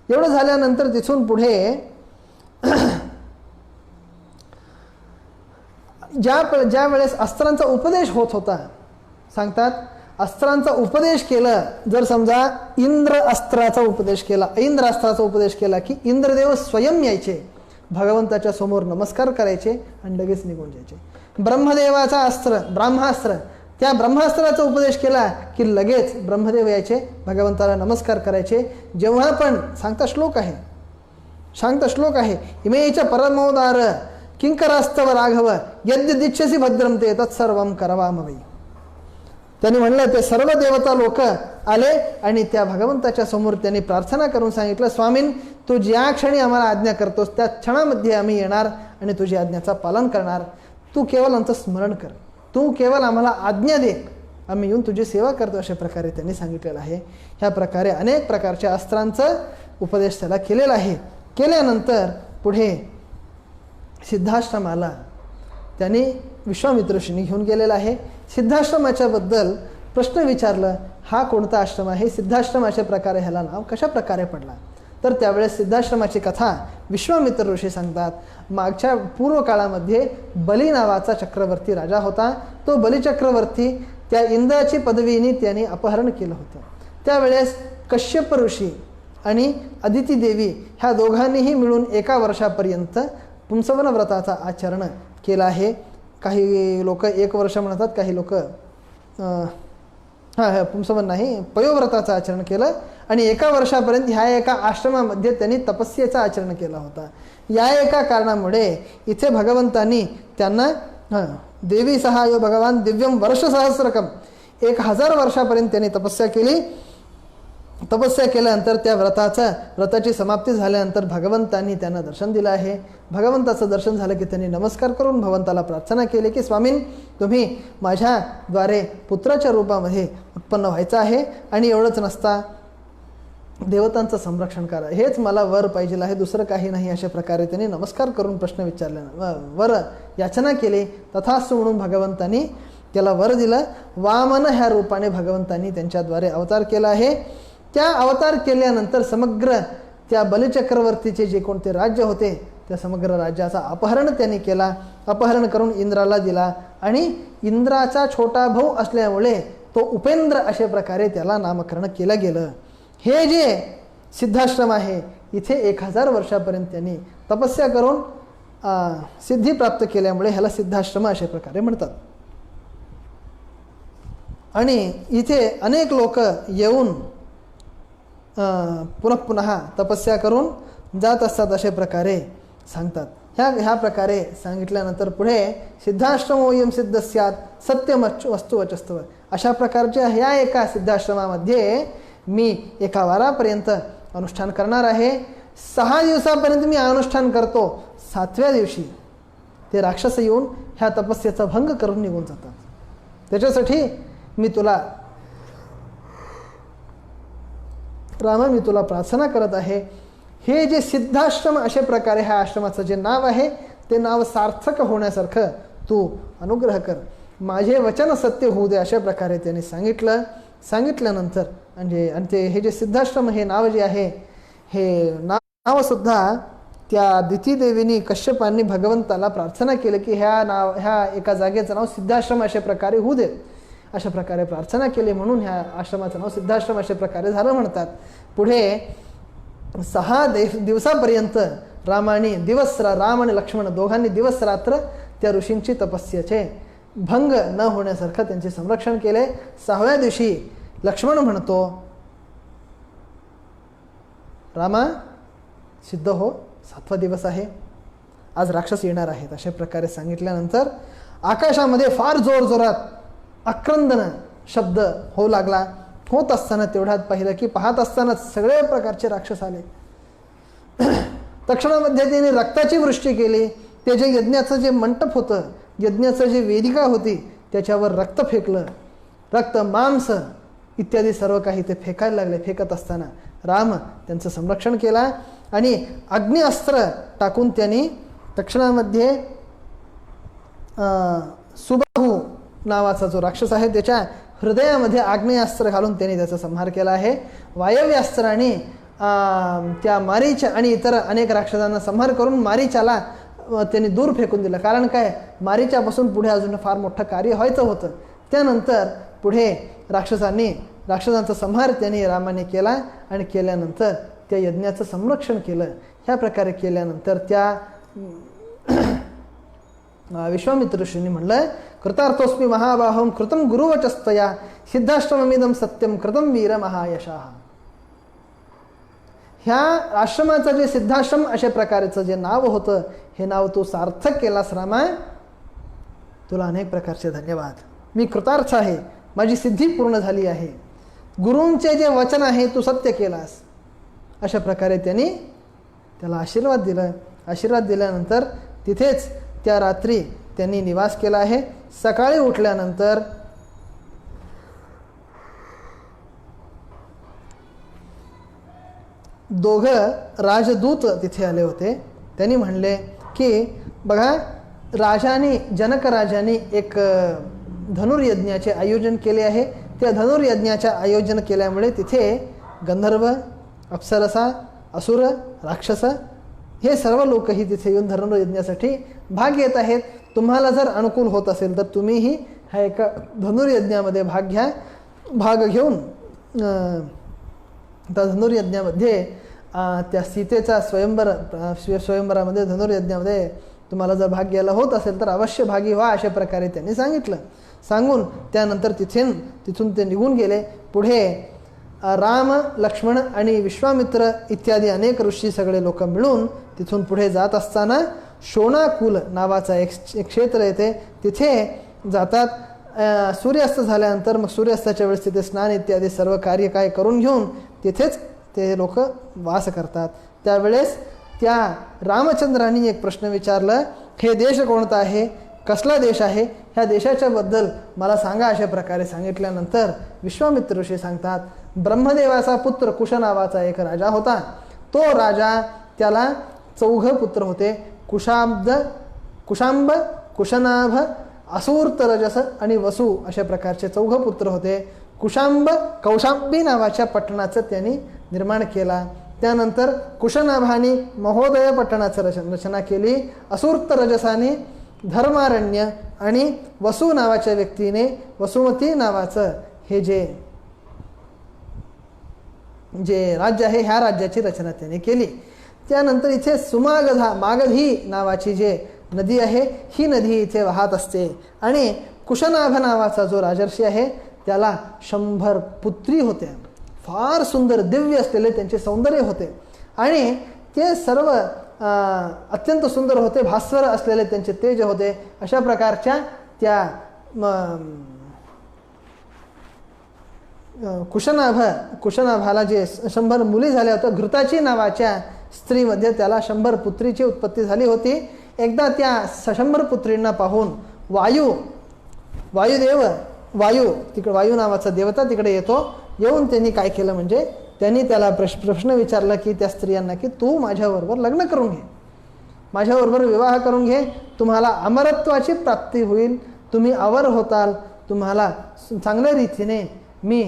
एवढं झाल्यानंतर तिथून पुढे ज्या वेळेस अस्त्रांचा उपदेश होत होता, सांगतात अस्त्रांचा उपदेश केलं. जर समजा इंद्र अस्त्राचा उपदेश केला की इंद्रदेव स्वयं यायचे, भगवंताच्या समोर नमस्कार करायचे आणि लगेच निघून जायचे. ब्रह्मदेवाचा अस्त्र ब्रह्मास्त्र, त्या ब्रह्मास्त्राचा उपदेश केला की लगेच ब्रह्मदेव यायचे, भगवंताला नमस्कार करायचे. जेव्हा पण सांगता श्लोक आहे इमेच परमोदार किंकरास्तव राघव यद्य दिच्छसी भद्रम ते तत्सर्वम करवामवै. त्यांनी म्हणलं ते सर्व देवता लोक आले आणि त्या भगवंताच्या समोर त्यांनी प्रार्थना करून सांगितलं, स्वामीन तू ज्या क्षणी आम्हाला आज्ञा करतोस त्या क्षणामध्ये आम्ही येणार आणि तुझी आज्ञाचं पालन करणार. तू केवळ आमचं स्मरण कर, तू केवळ आम्हाला आज्ञा दे, आम्ही येऊन तुझी सेवा करतो, अशा प्रकारे त्यांनी सांगितलेलं आहे. ह्या प्रकारे अनेक प्रकारच्या अस्त्रांचं उपदेश त्याला केलेला आहे. केल्यानंतर पुढे सिद्धाश्रमाला त्यांनी विश्वामित्र ऋषींनी घेऊन गेलेला आहे. सिद्धाश्रमाच्या बद्दल प्रश्न विचारलं, हा कोणता आश्रम आहे, सिद्धाश्रमाच्या प्रकारे ह्याला नाव कशा प्रकारे पडला. तर त्यावेळेस सिद्धाश्रमाची कथा विश्वामित्र ऋषी सांगतात. मागच्या पूर्व काळामध्ये बली नावाचा चक्रवर्ती राजा होता. तो बलिचक्रवर्ती त्या इंद्राची पदवीने त्याने अपहरण केलं होतं. त्यावेळेस कश्यप ऋषी आणि अदिती देवी ह्या दोघांनीही मिळून 1 वर्षापर्यंत पुंसवन व्रताचा आचरण केलं आहे. काही लोक 1 वर्ष म्हणतात, काही लोक पुंसवन नाही, पयोव्रताचं आचरण केलं आणि 1 वर्षापर्यंत ह्या एका आश्रमामध्ये त्यांनी तपस्येचं आचरण केलं होतं. या एका कारणामुळे इथे भगवंतांनी त्यांना देवी सहायो भगवान दिव्यम वर्षसहस्रकम 1000 वर्षापर्यंत त्यांनी तपस्या केली. तपस्या केल्यानंतर त्या व्रताची समाप्ती झाल्यानंतर भगवंतांनी त्यांना दर्शन दिलं आहे. भगवंताचं दर्शन झालं की त्यांनी नमस्कार करून भगवंताला प्रार्थना केली की स्वामीन तुम्ही माझ्याद्वारे पुत्राच्या रूपामध्ये उत्पन्न व्हायचं आहे आणि एवढंच नसता देवतांचं संरक्षण करा, हेच मला वर पाहिजे आहे, दुसरं काही नाही. अशा प्रकारे त्यांनी नमस्कार करून प्रश्न विचारले, वर याचना केली. तथास्तु म्हणून भगवंतांनी त्याला वर दिलं. वामन ह्या रूपाने भगवंतांनी त्यांच्याद्वारे अवतार केला आहे. त्या अवतार केल्यानंतर समग्र त्या बलिचक्रवर्तीचे जे कोणते राज्य होते त्या समग्र राज्याचा अपहरण त्यांनी केला. अपहरण करून इंद्राला दिला आणि इंद्राचा छोटा भाऊ असल्यामुळे तो उपेंद्र अशा प्रकारे त्याला नामकरण केलं गेलं. हे जे सिद्धाश्रम आहे इथे 1000 वर्षापर्यंत त्यांनी तपस्या करून सिद्धी प्राप्त केल्यामुळे ह्याला सिद्धाश्रम अशा प्रकारे म्हणतात. आणि इथे अनेक लोक येऊन पुन्हा तपस्या करून जात असतात अशा प्रकारे सांगतात. ह्या प्रकारे सांगितल्यानंतर पुढे सिद्धाश्रमोयम सिद्ध स्यात् सत्यम वस्तू वचस्तव, अशा प्रकारच्या ह्या एका सिद्धाश्रमामध्ये मी 1 वारापर्यंत अनुष्ठान करणार आहे. 6 दिवसापर्यंत मी अनुष्ठान करतो. 7व्या दिवशी ते राक्षस येऊन ह्या तपस्येचा भंग करून निघून जातात. त्याच्यासाठी मी तुला रामा मी तुला प्रार्थना करत आहे. हे जे सिद्धाश्रम अशा प्रकारे ह्या आश्रमाचं जे नाव आहे ते नाव सार्थक होण्यासारखं तू अनुग्रह कर, माझे वचन सत्य होऊ दे, अशा प्रकारे त्यांनी सांगितल्यानंतर आणि हे जे सिद्धाश्रम हे नाव जे आहे हे नावसुद्धा त्या दिती देवीनी कश्यपांनी भगवंताला प्रार्थना केली की ह्या एका जागेचं नाव सिद्धाश्रम अशा प्रकारे होऊ दे, अशा प्रकारे प्रार्थना केली म्हणून ह्या आश्रमाचं नाव सिद्धाश्रम अशा प्रकारे झालं म्हणतात. पुढे 6 दिवसापर्यंत राम आणि लक्ष्मण दोघांनी दिवस रात्र त्या ऋषींची तपस्येचे भंग न होण्यासारखं त्यांचे संरक्षण केले. 6व्या दिवशी लक्ष्मण म्हणतो रामा सिद्ध हो, 7वा दिवस आहे, आज राक्षस येणार आहेत, अशा प्रकारे सांगितल्यानंतर आकाशामध्ये फार जोरजोरात आक्रंदन शब्द होऊ लागला. होत असताना तेवढ्यात पाहिलं की पाहत असतानाच सगळे प्रकारचे राक्षस आले. तक्षणामध्ये त्यांनी रक्ताची वृष्टी केली. ते जे यज्ञाचं जे मंडप होतं, यज्ञाचं जे वेदिका होती त्याच्यावर रक्त फेकलं. रक्त मांस इत्यादी सर्व काही ते फेकायला लागले. फेकत असताना राम त्यांचं संरक्षण केला आणि अग्निअस्त्र टाकून त्यांनी तक्षणामध्ये सुबाहू नावाचा जो राक्षस आहे त्याच्या हृदयामध्ये आग्नेयास्त्र घालून त्यांनी त्याचा संहार केला आहे. वायव्यास्त्राने त्या मारीचा आणि इतर अनेक राक्षसांना संहार करून मारीचाला त्यांनी दूर फेकून दिलं. कारण काय, मारीच्यापासून पुढे अजून फार मोठं कार्य व्हायचं होतं. त्यानंतर पुढे राक्षसांचा संहार त्यांनी रामाने केला आणि केल्यानंतर त्या यज्ञाचं संरक्षण केलं. ह्या प्रकारे केल्यानंतर त्या विश्वामित्र ऋषींनी म्हणलं, कृतार्थोस्मी महाबाहोम कृतम गुरुवचस्तया सिद्धाश्रममिदम सत्यम कृतम वीर महायशाह. ह्या आश्रमाचं जे सिद्धाश्रम अशा प्रकारचं जे नाव होतं, हे नाव तू सार्थक केलास रामा, तुला अनेक प्रकारचे धन्यवाद. मी कृतार्थ आहे, माझी सिद्धी पूर्ण झाली आहे. गुरूंचे जे वचन आहे तू सत्य केलास. अशा प्रकारे त्यांनी त्याला आशीर्वाद दिला. आशीर्वाद दिल्यानंतर तिथेच त्या रात्री त्यांनी निवास केला आहे. सकाळी उठल्यानंतर दोघं राजदूत तिथे आले होते. त्यांनी म्हणले की बघा, जनक राजाने एक धनुर्यज्ञाचे आयोजन केले आहे. त्या धनुर्यज्ञाच्या आयोजन केल्यामुळे तिथे गंधर्व, अप्सरसा, असुर, राक्षस हे सर्व लोकही तिथे येऊन धनुर्यज्ञासाठी भाग घेत आहेत. तुम्हाला जर अनुकूल होत असेल तर तुम्हीही ह्या एका धनुर्यज्ञामध्ये भाग घ्या. भाग घेऊन त्या धनुर्यज्ञामध्ये त्या सीतेचा स्वयंवरामध्ये धनुर्यज्ञामध्ये तुम्हाला जर भाग घ्यायला होत असेल तर अवश्य भागी व्हा, अशा प्रकारे त्यांनी सांगितलं. सांगून त्यानंतर तिथून ते निघून गेले. पुढे राम, लक्ष्मण आणि विश्वामित्र इत्यादी अनेक ऋषी सगळे लोक मिळून तिथून पुढे जात असताना शोणाकुल नावाचा एक क्षेत्र येते. तिथे जातात. सूर्यास्त झाल्यानंतर मग सूर्यास्ताच्या वेळेस तिथे स्नान इत्यादी सर्व कार्य काय करून घेऊन तिथेच ते लोक वास करतात. त्यावेळेस त्या रामचंद्रांनी एक प्रश्न विचारलं, हे देश कोणता आहे, कसला देश आहे, ह्या देशाच्या बद्दल मला सांगा. अशा प्रकारे सांगितल्यानंतर विश्वामित्र ऋषी सांगतात, ब्रह्मदेवाचा पुत्र कुश नावाचा एक राजा होता. तो राजा, त्याला 4 पुत्र होते. कुशांब, कुशनाभ, असूर्तरजस आणि वसु अशा प्रकारचे 4 पुत्र होते. कौशांबी नावाच्या पట్టणाचं त्यांनी निर्माण केला. त्यानंतर कुशनाभाने महोदय पట్టणाचं रचना केली. असूर्तरजसाने धर्मारण्य आणि वसु नावाच्या व्यक्तीने वसुमती नावाचं हे जे राज्य आहे, ह्या राज्याची रचना त्याने केली. त्यानंतर इथे मागधी नावाची जे नदी आहे, ही नदी इथे वाहत असते. आणि कुशनाभ नावाचा जो राजर्षी आहे त्याला 100 पुत्री होत्या. फार सुंदर दिव्य असलेले त्यांचे सौंदर्य होते आणि ते सर्व अत्यंत सुंदर होते. भास्वर असलेले त्यांचे तेज होते. अशा प्रकारच्या त्या कुशनाभाला जे 100 मुली झाल्या होत्या. घृताची नावाच्या स्त्रीमध्ये त्याला 100 पुत्रीची उत्पत्ती झाली होती. एकदा त्या 100 पुत्रींना पाहून वायू नावाचा देवता तिकडे येतो. येऊन त्यांनी काय केलं म्हणजे त्यांनी त्याला प्रश्न विचारला की त्या स्त्रियांना की तू माझ्याबरोबर लग्न करून घे, माझ्याबरोबर विवाह करून घे, तुम्हाला अमरत्वाची प्राप्ती होईल, तुम्ही अवर होताल, तुम्हाला चांगल्या रीतीने मी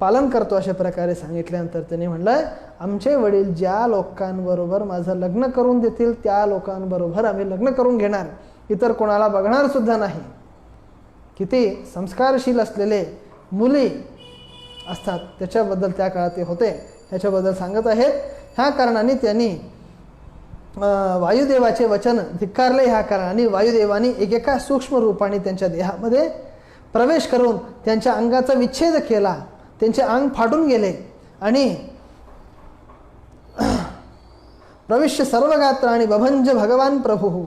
पालन करतो. अशा प्रकारे सांगितल्यानंतर त्यांनी म्हणलं, आमचे वडील ज्या लोकांबरोबर माझं लग्न करून देतील त्या लोकांबरोबर आम्ही लग्न करून घेणार, इतर कोणाला बघणार सुद्धा नाही. किती संस्कारशील असलेले मुली असतात त्याच्याबद्दल त्या काळात ते होते, ह्याच्याबद्दल सांगत आहेत. ह्या कारणाने त्यांनी वायुदेवाचे वचन धिक्कारले. ह्या कारणाने वायुदेवानी एकेका सूक्ष्म रूपाने त्यांच्या देहामध्ये प्रवेश करून त्यांच्या अंगाचा विच्छेद केला. त्यांचे अंग फाटून गेले आणि प्रविश्य सर्वगात्र आणि बभंज भगवान प्रभू,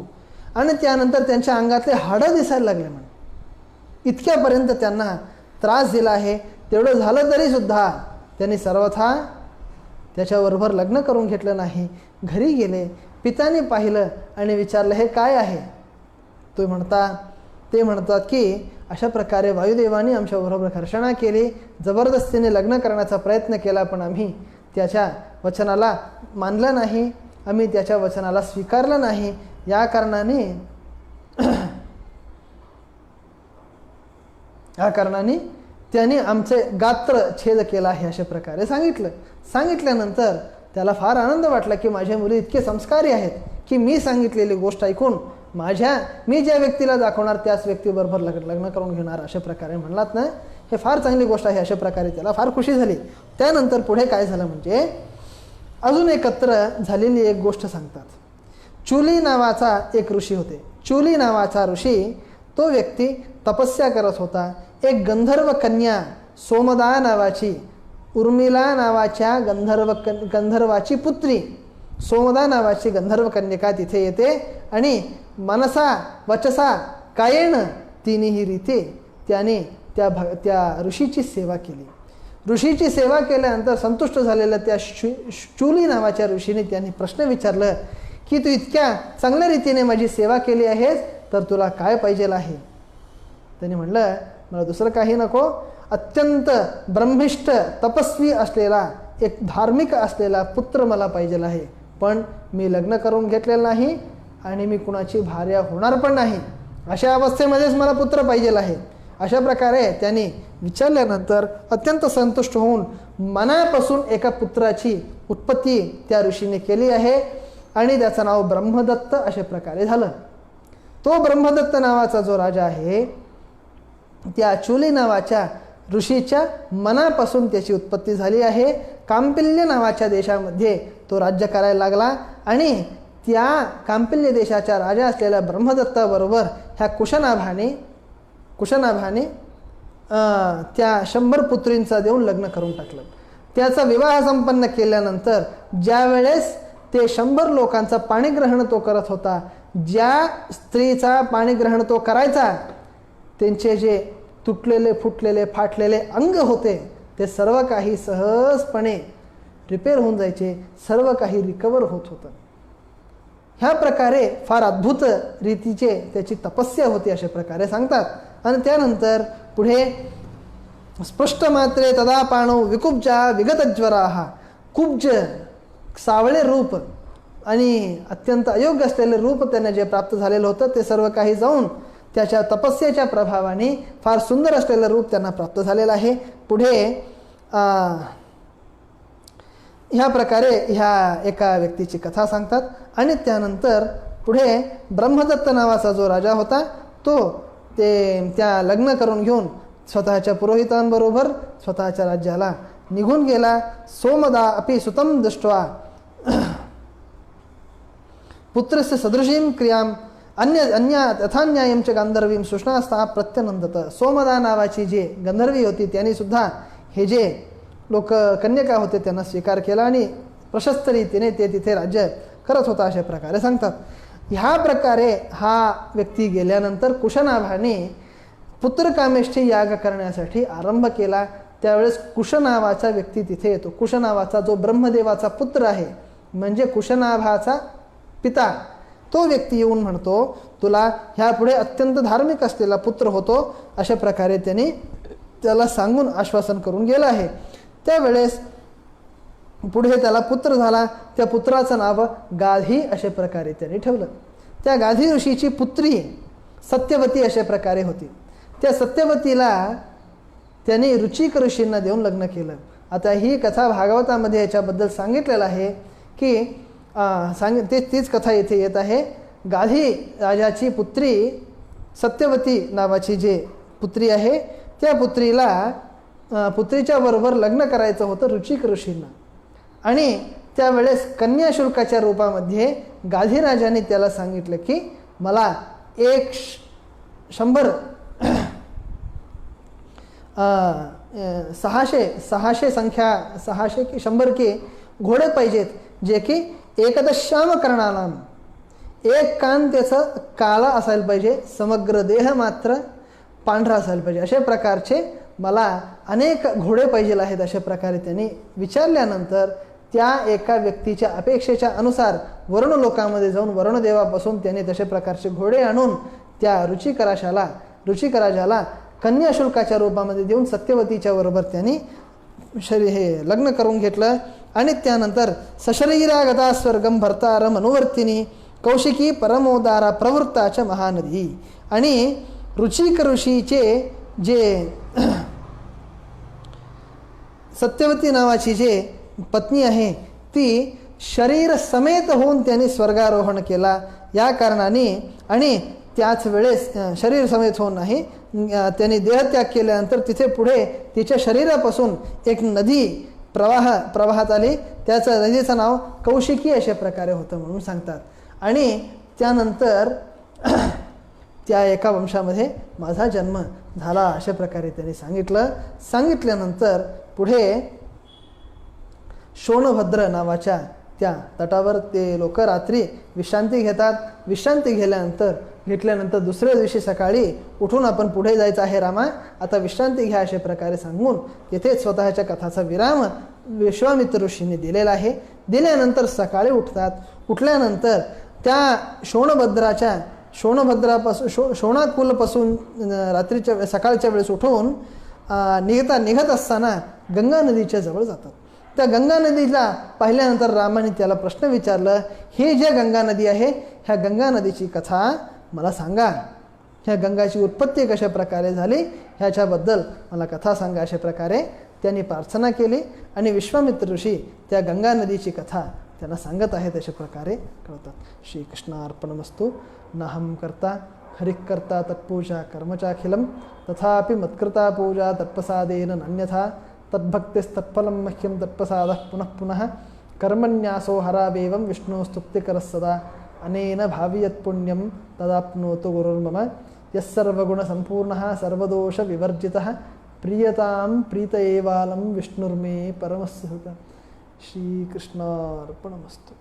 आणि त्यानंतर त्यांच्या अंगातले हाडं दिसायला लागले. म्हणून इतक्यापर्यंत त्यांना त्रास दिला आहे. तेवढं झालं तरी सुद्धा त्यांनी सर्वथा त्याच्याबरोबर लग्न करून घेतलं नाही. घरी गेले, पित्याने पाहिलं आणि विचारलं, हे काय आहे? ते म्हणतात की अशा प्रकारे वायुदेवाने आमच्याबरोबर घर्षणा केली, जबरदस्तीने लग्न करण्याचा प्रयत्न केला, पण आम्ही त्याच्या वचनाला मानलं नाही, आम्ही त्याच्या वचनाला स्वीकारलं नाही. या कारणाने या कारणाने त्याने आमचे गात्र छेद केला आहे अशा प्रकारे सांगितल्यानंतर त्याला फार आनंद वाटला की माझ्या मुली इतके संस्कारी आहेत की मी सांगितलेली गोष्ट ऐकून मी ज्या व्यक्तीला दाखवणार त्याच व्यक्तीबरोबर लग्न करून घेणार अशा प्रकारे म्हणलात ना, हे फार चांगली गोष्ट आहे. अशा प्रकारे त्याला फार खुशी झाली. त्यानंतर पुढे काय झालं म्हणजे अजून एकत्र झालेली एक गोष्ट सांगतात. चुली नावाचा एक ऋषी होते. चुली नावाचा ऋषी, तो व्यक्ती तपस्या करत होता. एक गंधर्व कन्या सोमदा नावाची, उर्मिला नावाच्या गंधर्वाची पुत्री सोमदा नावाची गंधर्व कन्यका तिथे येते आणि मनसा वचसा कायेन तिन्ही रीते त्याने त्या ऋषीची सेवा केली. ऋषीची सेवा केल्यानंतर संतुष्ट झालेल्या त्या चुली नावाच्या ऋषीने त्यांनी प्रश्न विचारलं की तू इतक्या चांगल्या रीतीने माझी सेवा केली आहेस तर तुला काय पाहिजे आहे. त्यांनी म्हणलं मला दुसरं काही नको, अत्यंत ब्रह्मिष्ठ तपस्वी असलेला एक धार्मिक असलेला पुत्र मला पाहिजे आहे. पण मी लग्न करून घेतलेलं नाही आणि मी कुणाची भार्या होणार पण नाही. अशा अवस्थेमध्येच मला पुत्र पाहिजे आहे. अशा प्रकारे त्यांनी विचारल्यानंतर अत्यंत संतुष्ट होऊन मनापासून एका पुत्राची उत्पत्ती त्या ऋषीने केली आहे आणि त्याचं नाव ब्रह्मदत्त अशा प्रकारे झालं. तो ब्रह्मदत्त नावाचा जो राजा आहे त्या चुली नावाच्या ऋषीच्या मनापासून त्याची उत्पत्ती झाली आहे. कांपिल्य नावाच्या देशामध्ये तो राज्य करायला लागला आणि त्या कांपिल्य देशाच्या राजा असलेल्या ब्रह्मदत्ताबरोबर ह्या कुशनाभाने त्या 100 पुत्रींचा देऊन लग्न करून टाकलं. त्याचा विवाह संपन्न केल्यानंतर ज्या वेळेस ते 100 लोकांचा पाणीग्रहण तो करत होता, ज्या स्त्रीचा पाणीग्रहण तो करायचा त्यांचे जे तुटलेले फुटलेले फाटलेले अंग होते ते सर्व काही सहजपणे रिपेअर होऊन जायचे, सर्व काही रिकवर होत होतं. ह्या प्रकारे फार अद्भुत रीतीचे त्याची तपस्या होती अशा प्रकारे सांगतात. आणि त्यानंतर पुढे स्पष्ट मात्रे तदा पाणौ विकुब्जा विगतज्वराः, कुब्ज सावळे रूप आणि अत्यंत अयोग्य असलेले रूप त्यांना जे प्राप्त झालेलं होतं ते सर्व काही जाऊन त्याच्या तपस्येच्या प्रभावाने फार सुंदर असलेलं रूप त्यांना प्राप्त झालेलं आहे. पुढे ह्या प्रकारे ह्या एका व्यक्तीची कथा सांगतात आणि त्यानंतर पुढे ब्रह्मदत्त नावाचा जो राजा होता तो त्या लग्न करून घेऊन स्वतःच्या पुरोहितांबरोबर स्वतःच्या राज्याला निघून गेला. सोमदा अपि सुतम दृष्ट्वा पुत्रस्य सदृशीं क्रियाम अन्या तथान्यायं च गांधर्वीं सुष्णास्ता प्रत्यनंदत. सोमदा नावाची जी गंधर्वी होती त्यांनी सुद्धा हे जे लोक कन्यका होते त्यांना स्वीकार केला आणि प्रशस्त रीतीने ते तिथे राज्य करत होता अशा प्रकारे सांगतात. ह्या प्रकारे हा व्यक्ती गेल्यानंतर कुशनाभाने पुत्रकामेष्ठी याग करण्यासाठी आरंभ केला. त्यावेळेस कुश नावाचा व्यक्ती तिथे येतो. कुश नावाचा जो ब्रह्मदेवाचा पुत्र आहे म्हणजे कुशनाभाचा पिता, तो व्यक्ती येऊन म्हणतो तुला ह्यापुढे अत्यंत धार्मिक असलेला पुत्र होतो अशा प्रकारे त्यांनी त्याला सांगून आश्वासन करून गेलं आहे. त्यावेळेस पुढे त्याला पुत्र झाला. त्या पुत्राचं नाव गाधी अशा प्रकारे त्यांनी ठेवलं. त्या गाधी ऋषीची पुत्री सत्यवती अशा प्रकारे होती. त्या सत्यवतीला त्यांनी रुचिक ऋषींना देऊन लग्न केलं. आता ही कथा भागवतामध्ये याच्याबद्दल सांगितलेलं आहे की तीच कथा इथे येत आहे. गाधी राजाची पुत्री सत्यवती नावाची जी पुत्री आहे त्या पुत्रीच्या बरोबर लग्न करायचं होतं रुचिक ऋषींना आणि त्यावेळेस कन्याशुल्काच्या रूपामध्ये गाधी राजाने त्याला सांगितलं की मला 600 संख्या 600 की 100 के घोडे पाहिजेत जे की एकदश्याम करणानाम, एक कान त्याचं काळा असायला पाहिजे, समग्र देह मात्र पांढरा असायला पाहिजे, अशा प्रकारचे मला अनेक घोडे पाहिजे आहेत अशा प्रकारे त्यांनी विचारल्यानंतर त्या एका व्यक्तीच्या अपेक्षेच्या अनुसार वर्ण लोकांमध्ये जाऊन वर्णदेवापासून त्यांनी तशा प्रकारचे घोडे आणून त्या रुचिकराजाला कन्याशुल्काच्या रूपामध्ये देऊन सत्यवतीच्या बरोबर त्यांनी हे लग्न करून घेतलं. आणि त्यानंतर सशरीरागता स्वर्गम भर्तार मनुवर्तिनी कौशिकी परमोदारा प्रवृत्ताच्या महानदी. आणि रुचिक ऋषीचे जे सत्यवती नावाची जे पत्नी आहे ती शरीर समेत होऊन त्यांनी स्वर्गारोहण केला. या कारणाने आणि त्याच वेळेस शरीर समेत होऊन नाही, त्यांनी देहत्याग केल्यानंतर तिथे पुढे तिच्या शरीरापासून एक नदी प्रवाहात आली. त्याचं नदीचं नाव कौशिकी अशा प्रकारे होतं म्हणून सांगतात. आणि त्यानंतर त्या एका वंशामध्ये माझा जन्म झाला अशा प्रकारे त्यांनी सांगितल्यानंतर पुढे शोणभद्र नावाच्या त्या तटावर ते लोक रात्री विश्रांती घेतात. विश्रांती घेतल्यानंतर दुसऱ्या दिवशी सकाळी उठून आपण पुढे जायचं आहे रामा, आता विश्रांती घ्या अशा प्रकारे सांगून येथेच स्वतःच्या कथाचा विराम विश्वामित्र ऋषींनी दिलेला आहे. दिल्यानंतर सकाळी उठतात. उठल्यानंतर त्या शोणाकुलपासून रात्रीच्या सकाळच्या वेळेस उठून निघत असताना गंगा नदीच्या जवळ जातात. त्या गंगा नदीला पाहिल्यानंतर रामाने त्याला प्रश्न विचारलं, ही जे गंगा नदी आहे ह्या गंगा नदीची कथा मला सांगा, ह्या गंगाची उत्पत्ती कशा प्रकारे झाली ह्याच्याबद्दल मला कथा सांगा अशा प्रकारे त्यांनी प्रार्थना केली. आणि विश्वामित्र ऋषी त्या गंगा नदीची कथा त्यांना सांगत आहेत अशा प्रकारे कळतात. श्रीकृष्णार्पणमस्तु. नाहं कर्ता हरिः कर्ता तत्पूजा कर्मचाखिलं तथापि मत्कृता पूजा तत्प्रसादेन नान्यथा तद्भक्तिस्तत्फलं मह्यं तत्प्रसादः पुनः पुनः कर्मन्यासो हरावेवं विष्णोस्तुप्तिकरः सदा अनेन भावियत्पुण्यं तदाप्नोतु गुरुर्मम यस्सर्वगुणसम्पूर्णः सर्वदोषविवर्जितः प्रीयतां प्रीत एवालं विष्णुर्मे परमस्य सुतः. श्रीकृष्णार्पणमस्तु.